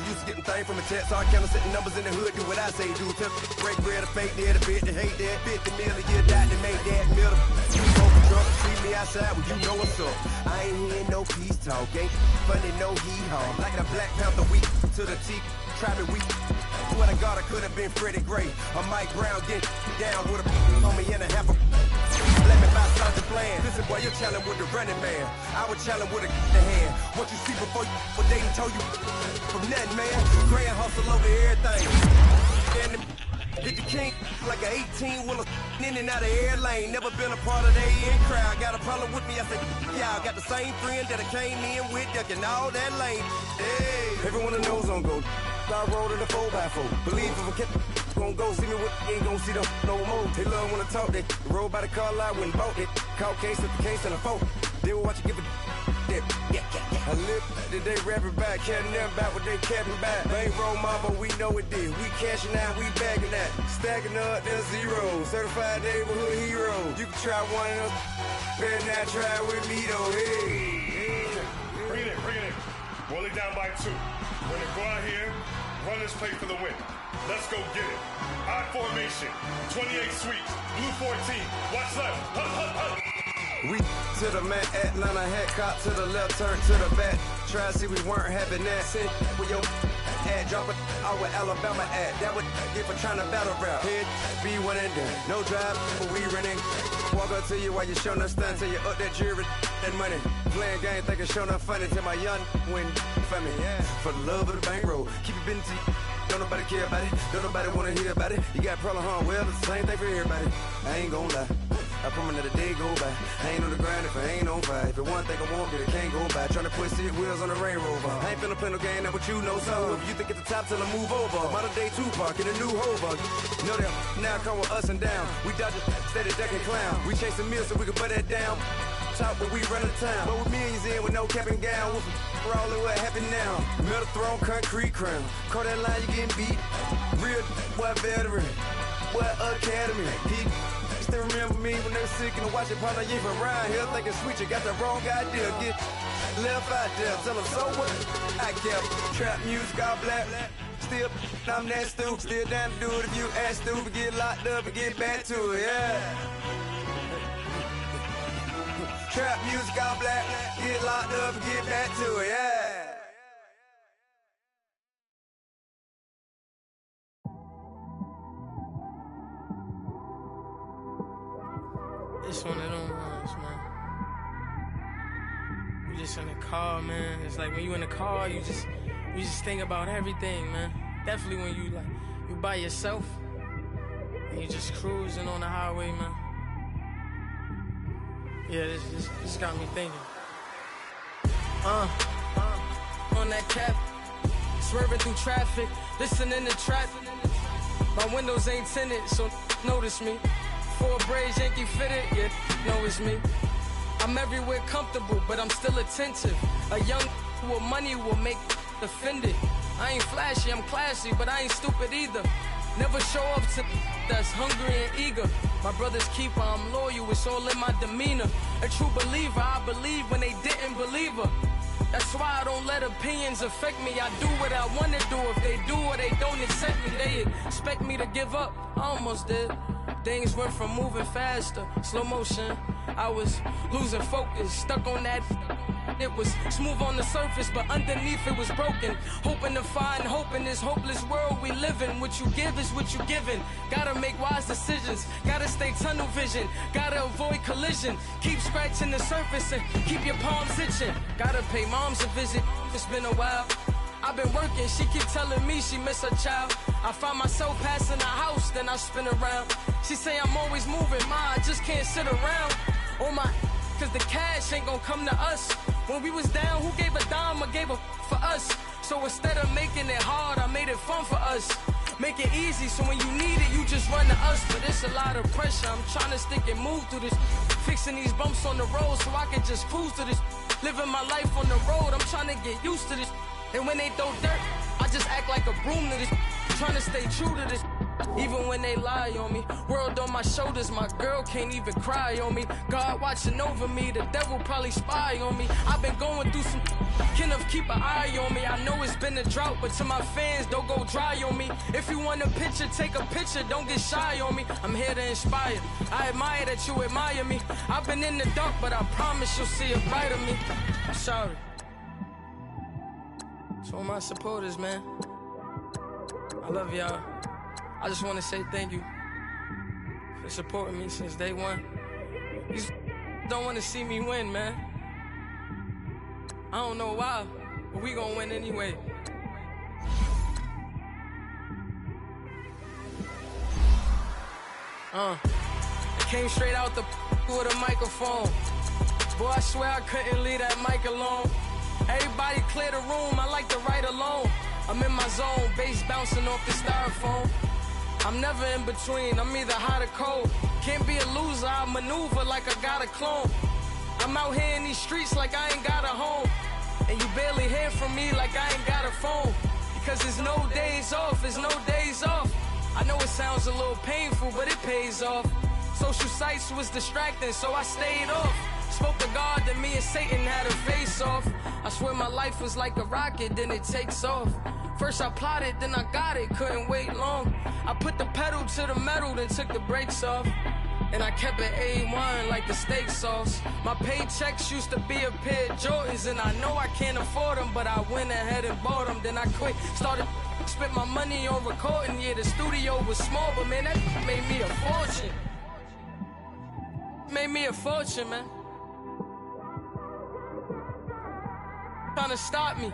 Used to getting things from a text, so I count setting numbers in the hood, do what I say do. Tell break bread, a fake dead, a bit to hate that, 50 million a year, died to make that middle. You over drunk, treat me outside, well, you know what's up. I ain't hearing no peace talk, ain't funny, no hee-haw. Like the Black Panther, we to the teeth, try me, we. What I got, I could have been Freddie Gray. Or Mike Brown, get down with a on me and a half a. Let me buy something plan. Listen, boy, you're challenging with the running man. I was challenging with a hand. What you see before you, what they told you from nothing, man. Grand hustle over everything. And hit the king like an 18-wheeler in and out of air lane. Never been a part of the in crowd. Got a problem with me, I say, y'all got the same friend that I came in with, ducking all that lane. Hey, everyone that knows on go. I rolled in a 4x4. Believe if a kid gon' go see me with ain't gon' see them no more. They love when I talk, they roll by the car lot when bought it. Call case at the case and a phone. They will watch you give a that. I live today rapping back, carrying them back what they capping back. Bankroll mama, we know it did. We cashing out, we bagging that. Stacking up, there's zero. Certified neighborhood hero. You can try one of them, better not try with me though. Hey. Bring it in. Roll it down by 2. When they go out here, run this play for the win. Let's go get it. I formation, 28 sweeps, blue 14. Watch left. Hup. We to the man, Atlanta hat cop to the left, turn to the back. Try to see we weren't having that. Sit with your ad, drop it out with Alabama ad. That would get for trying to battle rap. Head, be one and done. No drive, but we running. Walk up to you while you showing us stun till you up that jewelry and money. Playing game, thinking showing up funny till my young win for me. Yeah. For the love of the bankroll, keep it busy. Don't nobody care about it. Don't nobody wanna hear about it. You got a problem, huh? Well, it's the same thing for everybody. I ain't gon' lie. I promise that a day go by. I ain't on the grind if I ain't on fire. If it one thing I want, then it can't go by. Tryna put 6 wheels on the Range Rover. I ain't finna play no game, that what you know. So if you think it's the top till I move over. Modern day Tupac in a new Hova. Know that now come with us and down. We dodge a steady duck and clown. We chase a meal so we can put that down. Top when we run the town. But with millions in with no cap and gown. We're all in what happened now. Metal throne, concrete crown. Call that line, you getting beat. Real boy veteran. Boy academy. He still remember me when they were sick and watching partner you from around here. Thinking sweet, you got the wrong idea. Get left out there, tell them so what? I kept trap music all black. Still, I'm that stupid. Still down to do it if you ask stupid. Get locked up and get back to it, yeah. Trap music all black. Get locked up and get back to it, yeah. It's one of them ones, man. You just in the car, man. It's like when you in the car, you just think about everything, man. Definitely when you by yourself and you just cruising on the highway, man. Yeah, this got me thinking. On that cap, swerving through traffic, listening to trap. My windows ain't tinted, so notice me. 4 braids, Yankee fitted, yeah, know it's me. I'm everywhere comfortable, but I'm still attentive. A young with money will make offended. I ain't flashy, I'm classy, but I ain't stupid either. Never show up to that's hungry and eager. My brother's keeper, I'm loyal, it's all in my demeanor. A true believer, I believe when they didn't believe her. That's why I don't let opinions affect me. I do what I want to do. If they do or they don't accept me, they expect me to give up. I almost did. Things went from moving faster, slow motion. I was losing focus, stuck on that. It was smooth on the surface, but underneath it was broken. Hoping to find hope in this hopeless world we live in. What you give is what you given. Gotta make wise decisions. Gotta stay tunnel vision. Gotta avoid collision. Keep scratching the surface and keep your palms itching. Gotta pay moms a visit. It's been a while. I've been working, she keep telling me she miss her child. I find myself passing the house, then I spin around. She say I'm always moving, ma, I just can't sit around. Oh my, cause the cash ain't gon' come to us. When we was down, who gave a dime or gave a for us? So instead of making it hard, I made it fun for us. Make it easy, so when you need it, you just run to us. But it's a lot of pressure, I'm trying to stick and move through this. Fixing these bumps on the road so I can just cruise to this. Living my life on the road, I'm trying to get used to this. And when they throw dirt, I just act like a broom to this. Trying to stay true to this. Even when they lie on me. World on my shoulders, my girl can't even cry on me. God watching over me, the devil probably spy on me. I've been going through some, Kenneth keep an eye on me. I know it's been a drought, but to my fans, don't go dry on me. If you want a picture, take a picture, don't get shy on me. I'm here to inspire, I admire that you admire me. I've been in the dark, but I promise you'll see a brighter me. I'm sorry. To all my supporters, man, I love y'all. I just want to say thank you for supporting me since day one. These don't want to see me win, man. I don't know why, but we gonna win anyway. I came straight out the with a microphone. Boy, I swear I couldn't leave that mic alone. Everybody clear the room, I like to write alone. I'm in my zone, bass bouncing off the styrofoam. I'm never in between, I'm either hot or cold. Can't be a loser, I maneuver like I got a clone. I'm out here in these streets like I ain't got a home. And you barely hear from me like I ain't got a phone. Because there's no days off, there's no days off. I know it sounds a little painful, but it pays off. Social sites was distracting, so I stayed off. Spoke to God, then me and Satan had a face off. I swear my life was like a rocket, then it takes off. First I plotted, then I got it, couldn't wait long. I put the pedal to the metal, then took the brakes off. And I kept it A1 like the steak sauce. My paychecks used to be a pair of Jordans, and I know I can't afford them, but I went ahead and bought them. Then I quit, started spent my money on recording. Yeah, the studio was small, but man, that made me a fortune. Made me a fortune, man. Trying to stop me.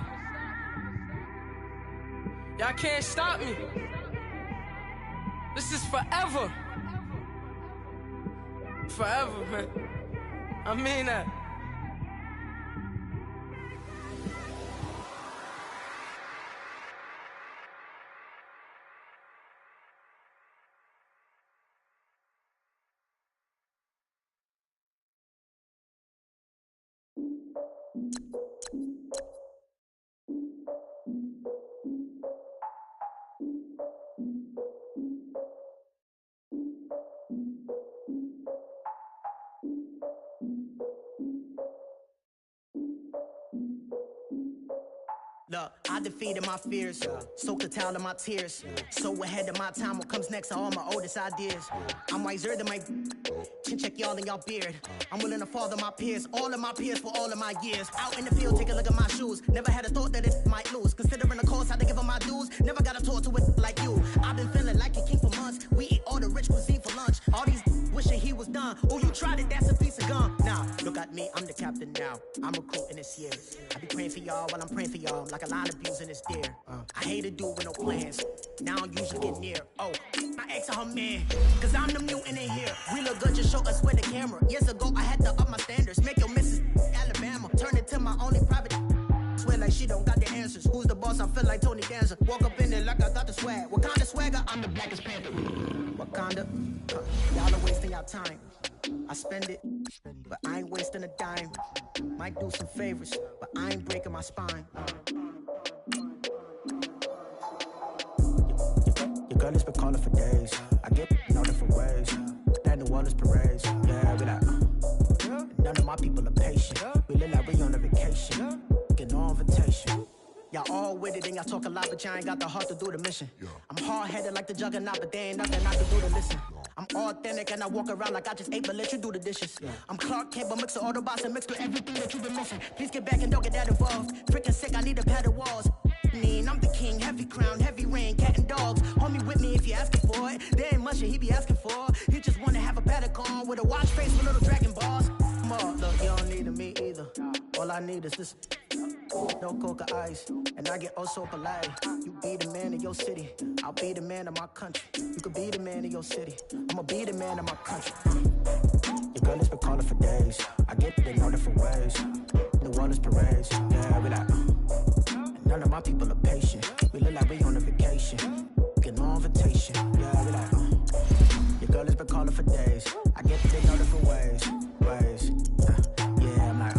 Y'all can't stop me. This is forever. Forever, man. I mean that. Look, I defeated my fears, soaked a towel in my tears. So ahead of my time, what comes next are all my oldest ideas. I'm wiser than my chin check y'all in y'all beard. I'm willing to father my peers, all of my peers for all of my years. Out in the field, take a look at my shoes. Never had a thought that it might lose. Considering the cost, I had to give them my dues. Never got a talk to it like you. I've been feeling like a king for months. We eat all the rich cuisine for lunch. All these wishing he was done. Oh, you tried it, that's a piece of gum. Now, look at me, I'm the captain now. I'm recruiting this year. I be praying for y'all while I'm praying for y'all. Like a lot of abusing this deer. I hate a dude with no plans. Now I usually get near. Oh, my ex or her man. Cause I'm the mutant in here. We look good, just show us where the camera. Years ago, I had to up my standards. Make your missus Alabama. Turn it to my only private. Swear like she don't got the answers. Who's the boss? I feel like Tony Danza. Walk up in there like I got the swag. What kind of swagger? I'm the blackest panther. Wakanda. Y'all are wasting your time. I spend it, but I ain't wasting a dime. Might do some favors, but I ain't breaking my spine. Your girl has been calling for days. I get in all different ways. That New Orleans parades. Yeah, we like, none of my people are patient. We look like we on a vacation. Get no invitation. Y'all all with it and y'all talk a lot, but y'all ain't got the heart to do the mission. I'm hard-headed like the juggernaut, but there ain't nothing I can do to listen. I'm authentic and I walk around like I just ate, but let you do the dishes. I'm Clark Kent, but mix the Autobots and mix with everything that you've been missing. Please get back and don't get that involved. Freaking sick, I need to pad the walls. I'm the king, heavy crown, heavy rain, cat and dogs. Homie with me if you asking for it. There ain't much that he be asking for. He just wanna have a paddock on with a watch face with little dragon balls. Look, you don't need me either. All I need is this. No coca ice, and I get oh so polite. You be the man of your city, I'll be the man of my country. You could be the man of your city, I'ma be the man of my country. Your girl has been calling for days. I get it in all different ways. New Orleans parades, yeah, we like. None of my people are patient. We look like we on a vacation. Get no invitation, yeah, we like. Your girl has been calling for days. I get it in all different ways. Yeah, I'm like,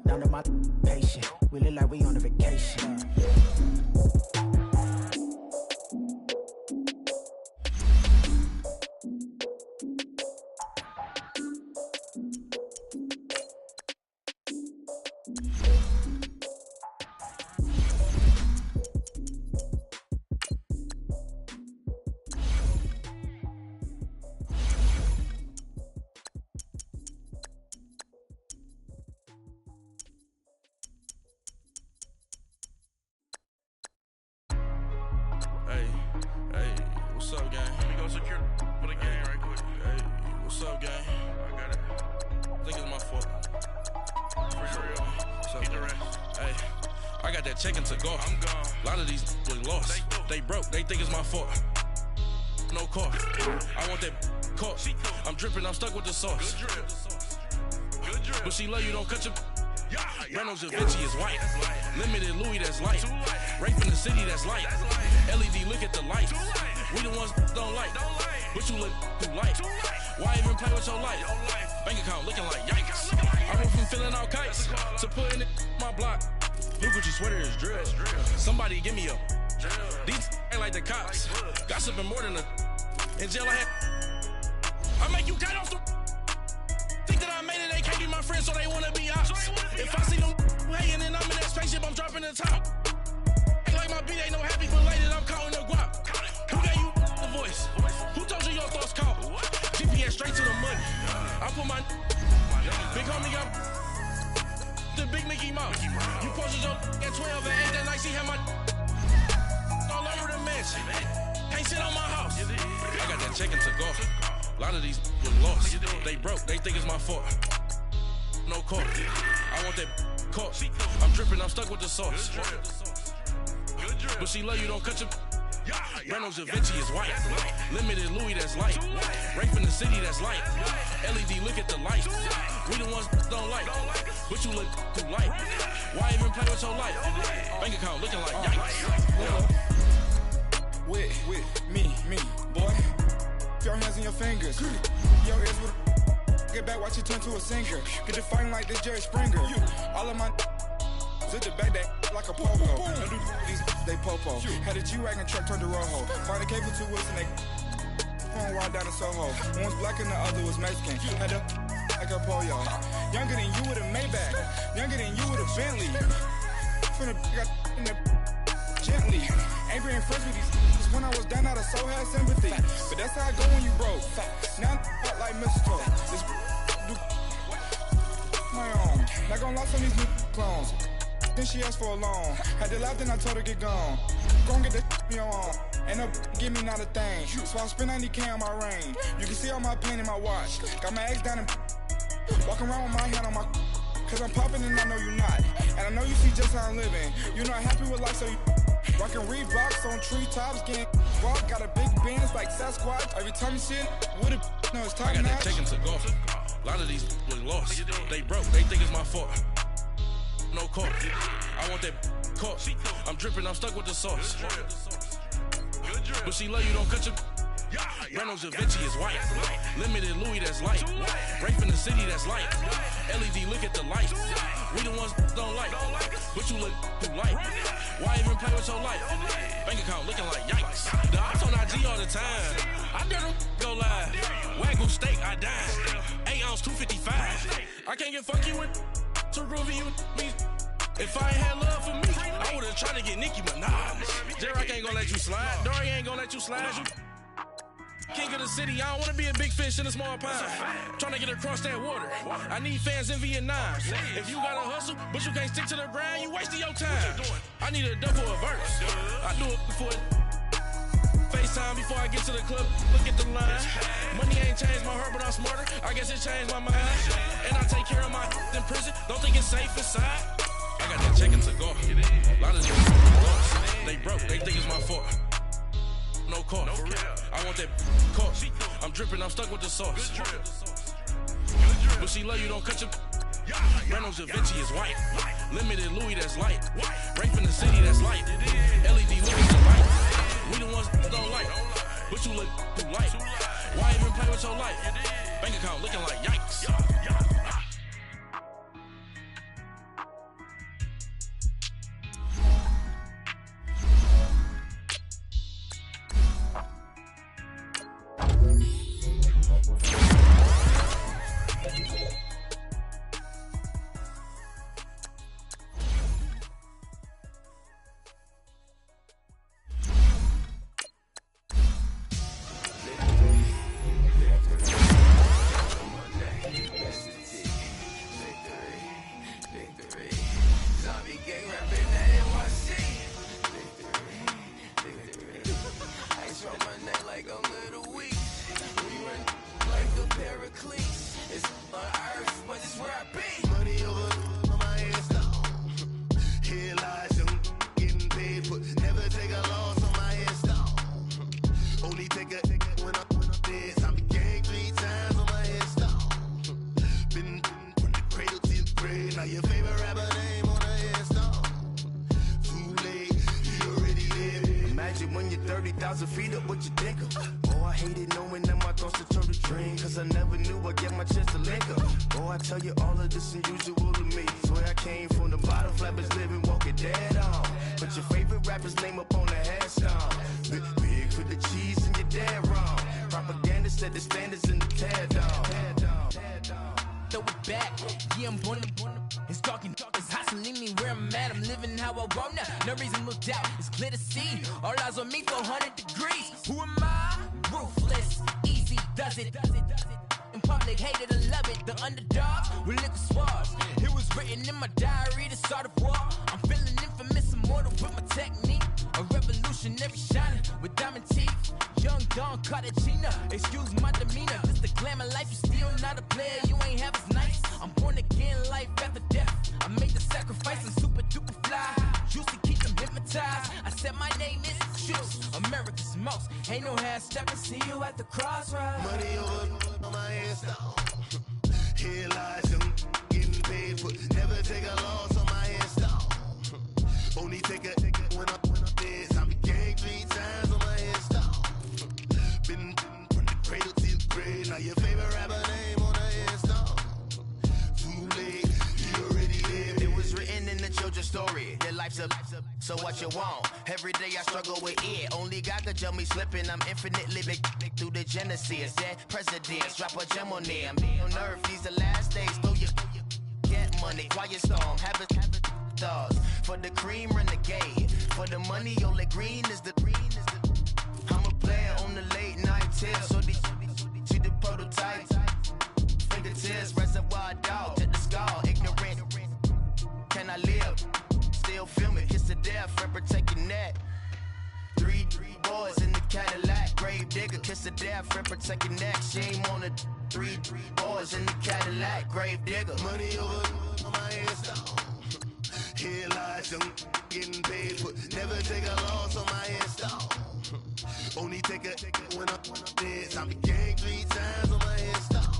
none of my patient. We look like we on a vacation. What's up, gang? Let me go secure for the gang right quick. Hey, what's up, gang? I got it. I think it's my fault. For real. What's up, the rest. Hey, I got that chicken to go. I'm gone. A lot of these was lost. They broke. They think it's my fault. No car. I want that caught. I'm dripping. I'm stuck with the sauce. Good drip. Good drip. But she love you. Don't cut your. Reynolds Da Vinci is white. Limited Louis, that's light. Rape in the city, that's light. LED, look at the light. We the ones don't like. But you look too light. Why even play with your life? Bank account looking like yikes. I went from filling out kites to putting it my block. Blue Gucci sweater is drill. Somebody give me a. These ain't like the cops. Gossiping more than a. In jail I had. I make you cut off the. Think that I made it, they can't be my friends, so they wanna be ops. If I see them hating and I'm in that spaceship, I'm dropping the top. Ain't like my beat ain't no happy belated, I'm counting the guap. Who gave you the voice? Who told you your thoughts count? GPS straight to the money. I put my big homie got the big Mickey Mouse. You posted your at 12 and 8 that night, she had my all over the mansion. Can't sit on my house. I got that chicken to go. A lot of these was lost. They broke, they think it's my fault. No car. I want that caught. I'm dripping, I'm stuck with the sauce. But she love you, don't cut your. Reynolds Da Vinci is white. Limited Louis, that's light. Rape in the city, that's light. LED, look at the light. We the ones don't like. But you look too light. Why even play with your life? Bank account looking like yikes. With me, boy. Your hands and your fingers. Your ears with get back, watch it turn to a singer. Get the fighting like this Jerry Springer. All of my zip the back that like a pogo. No do these they popo. Had a G-Wagon truck turned to Rojo. Find a cable 2 wheels and they phone wild down in Soho. One was black and the other was Mexican. Had a like a pollo. Younger than you with a Maybach. Younger than you with a Bentley. finna got in that gently. Ain't been friends with these niggas when I was down out of so had sympathy. But that's how I go when you broke. Now I'm like mistletoe. This do my own. Not gonna lie on these new clones. Then she asked for a loan. Had to laugh, then I told her get gone. Gon' get that me on. Ain't no give me not a thing. So I spend 90K on my ring. You can see all my pain in my watch. Got my ex down and walking around with my hand on my. Cause I'm popping and I know you not. And I know you see just how I'm living. You're not happy with life, so you rockin' Reeboks on treetops, getting walk. Got a big Benz like Sasquatch. Every time you see it, with it, no, it's top I got notch. that taken to go. A lot of these was lost. They broke, they think it's my fault. No court. I want that court. I'm dripping, I'm stuck with the sauce. But she love you, don't cut your. Reynolds Da Vinci is white. Limited Louis, that's light. Rape in the city, that's light. LED, look at the light. We the ones don't like. But you look too light. Why even play with your life? Bank account looking like yikes. The ops on IG all the time. I dare them go live. Wagyu steak, I dine. 8 ounce, 255. I can't get funky with too groovy you me. If I ain't had love for me, I would've tried to get Nicki Minaj. J-Rock ain't gonna let you slide. Dory ain't gonna let you slide. King of the city, I don't wanna be a big fish in a small pond. Trying to get across that water. I need fans in Vietnam. If you gotta hustle, but you can't stick to the grind, you wasting your time. I need a double a verse. I do it before FaceTime before I get to the club. Look at the line. Money ain't changed my heart, but I'm smarter. I guess it changed my mind. And I take care of my in prison. Don't think it's safe inside. I got that checking to go. A lot of these lost. They broke, they think it's my fault. No court. I want that court. I'm dripping, I'm stuck with the sauce. But she love you, don't cut your. Reynolds Da Vinci is white. Limited Louis, that's light. Rape in the city, that's light. LED, look at the light. We the ones that don't like. But you look too light. Why even play with your life? Bank account looking like yikes. So what you want? Every day I struggle with it. Only God could tell me slipping. I'm infinitely big through the Genesis. That presidents drop a gem on them. On earth, these the last days. Throw your get money. Quiet storm. Have it thoughts. For the cream, renegade. For the money, Ole Green is the. I'm a player on the late night tip. So they see the prototype. Fingertips, reservoir dog to the skull. Ignorant. Can I live? Still film it. Kiss to death, forever taking that. Three boys in the Cadillac. Grave digger, kiss to death, forever taking that. Shame on the three boys in the Cadillac. Grave digger. Money over on my headstone. Here lies young getting paid for. Never take a loss on my headstone. Only take a when I'm dead. I'm gang 3 times on my headstone.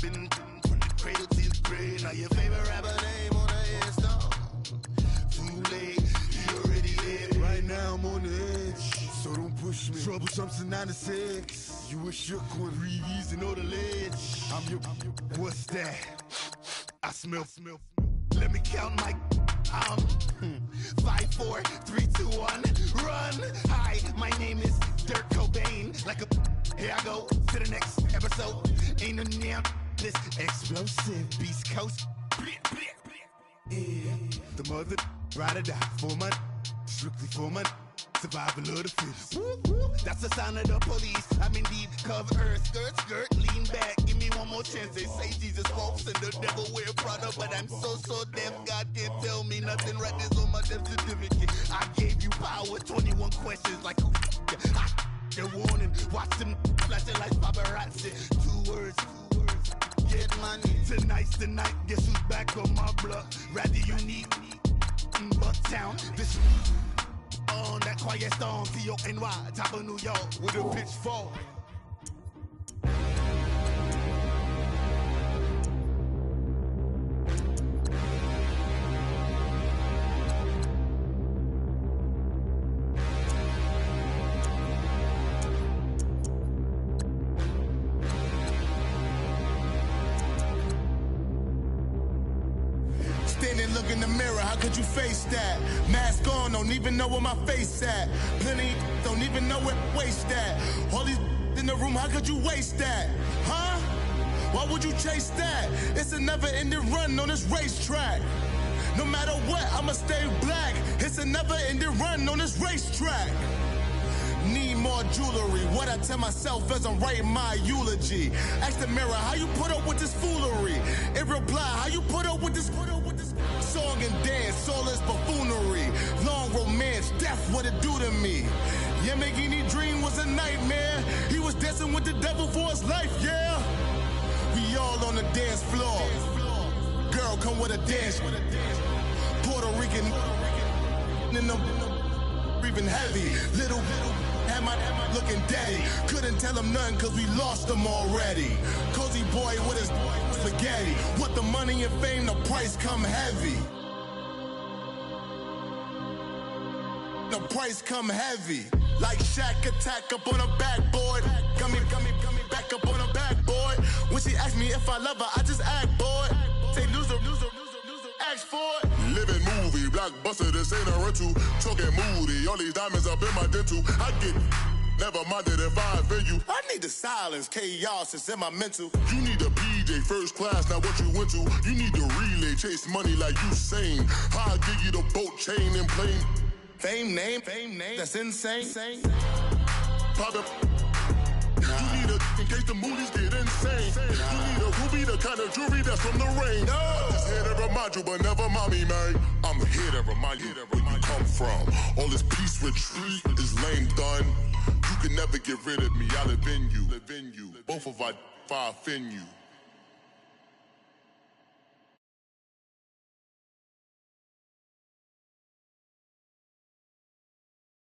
Been from the cradle to the grave. Now your favorite rapper name on the headstone. Too late, he already dead. Right now I'm on the edge, so don't push me. Troublesome to 9 to 6. You a shook one, Reeves and all the ledge. I'm your, what's that? I smell. Let me count my. 5, 4, 3, 2, 1, run. Hi, my name is Dirk Cobain. Like a, here I go to the next episode. Ain't no damn this explosive Beast Coast. Yeah, the mother ride or die for my, strictly for my. Survival of the fittest. That's the sign of the police. I'm indeed cover earth, skirt, lean back. Give me one more chance. They say Jesus walks and the devil wear Prada, but I'm so deaf. God can't tell me nothing. Right there's on my death certificate. I gave you power. 21 questions like the warning. Watch them flashing like paparazzi. 2 words. Get money. Tonight's the night. Guess who's back on my block? Rather unique. Bucktown. This. On that quiet storm, T-O-N-Y, top of New York, with a pitchfork. Standing, look in the mirror, how could you face that? Mask on, don't even know where my face at. Plenty don't even know where waste at. All these in the room, how could you waste that? Huh? Why would you chase that? It's a never-ending run on this racetrack. No matter what, I'ma stay black. It's a never-ending run on this racetrack. Need more jewelry. What I tell myself as I'm writing my eulogy. Ask the mirror, how you put up with this foolery? It reply, how you put up with this song and dance, all this buffoonery. Long romance, death, what it do to me? Yeah, Yamagini dream was a nightmare. He was dancing with the devil for his life, yeah. We all on the dance floor. Girl, come with a dance. Puerto Rican in the breathing heavy. Little had my looking daddy. Couldn't tell him nothing cause we lost him already. Cozy boy with his spaghetti. With the money and fame, the price come heavy. The price come heavy. Like Shaq attack up on a backboard. Got me back up on a backboard. When she asked me if I love her, I just act bored. Say loser, ask for it. Living movie, blockbuster, this ain't a rental. Talking moody, all these diamonds up in my dental. I get never minded if I offend you. I need the silence, chaos is in my mental. You need a PJ, first class, not what you went to. You need the relay, chase money like you sane. I'll give you the boat, chain, and plane. Fame name, that's insane. Pop up. You need a in case the movies get insane. You need a ruby, the kind of jewelry that's from the rain. I'm just here to remind you, but never mind me, man. I'm here to remind you where you come from. All this peace retreat is lame done. You can never get rid of me. I live in you. Both of our offend you.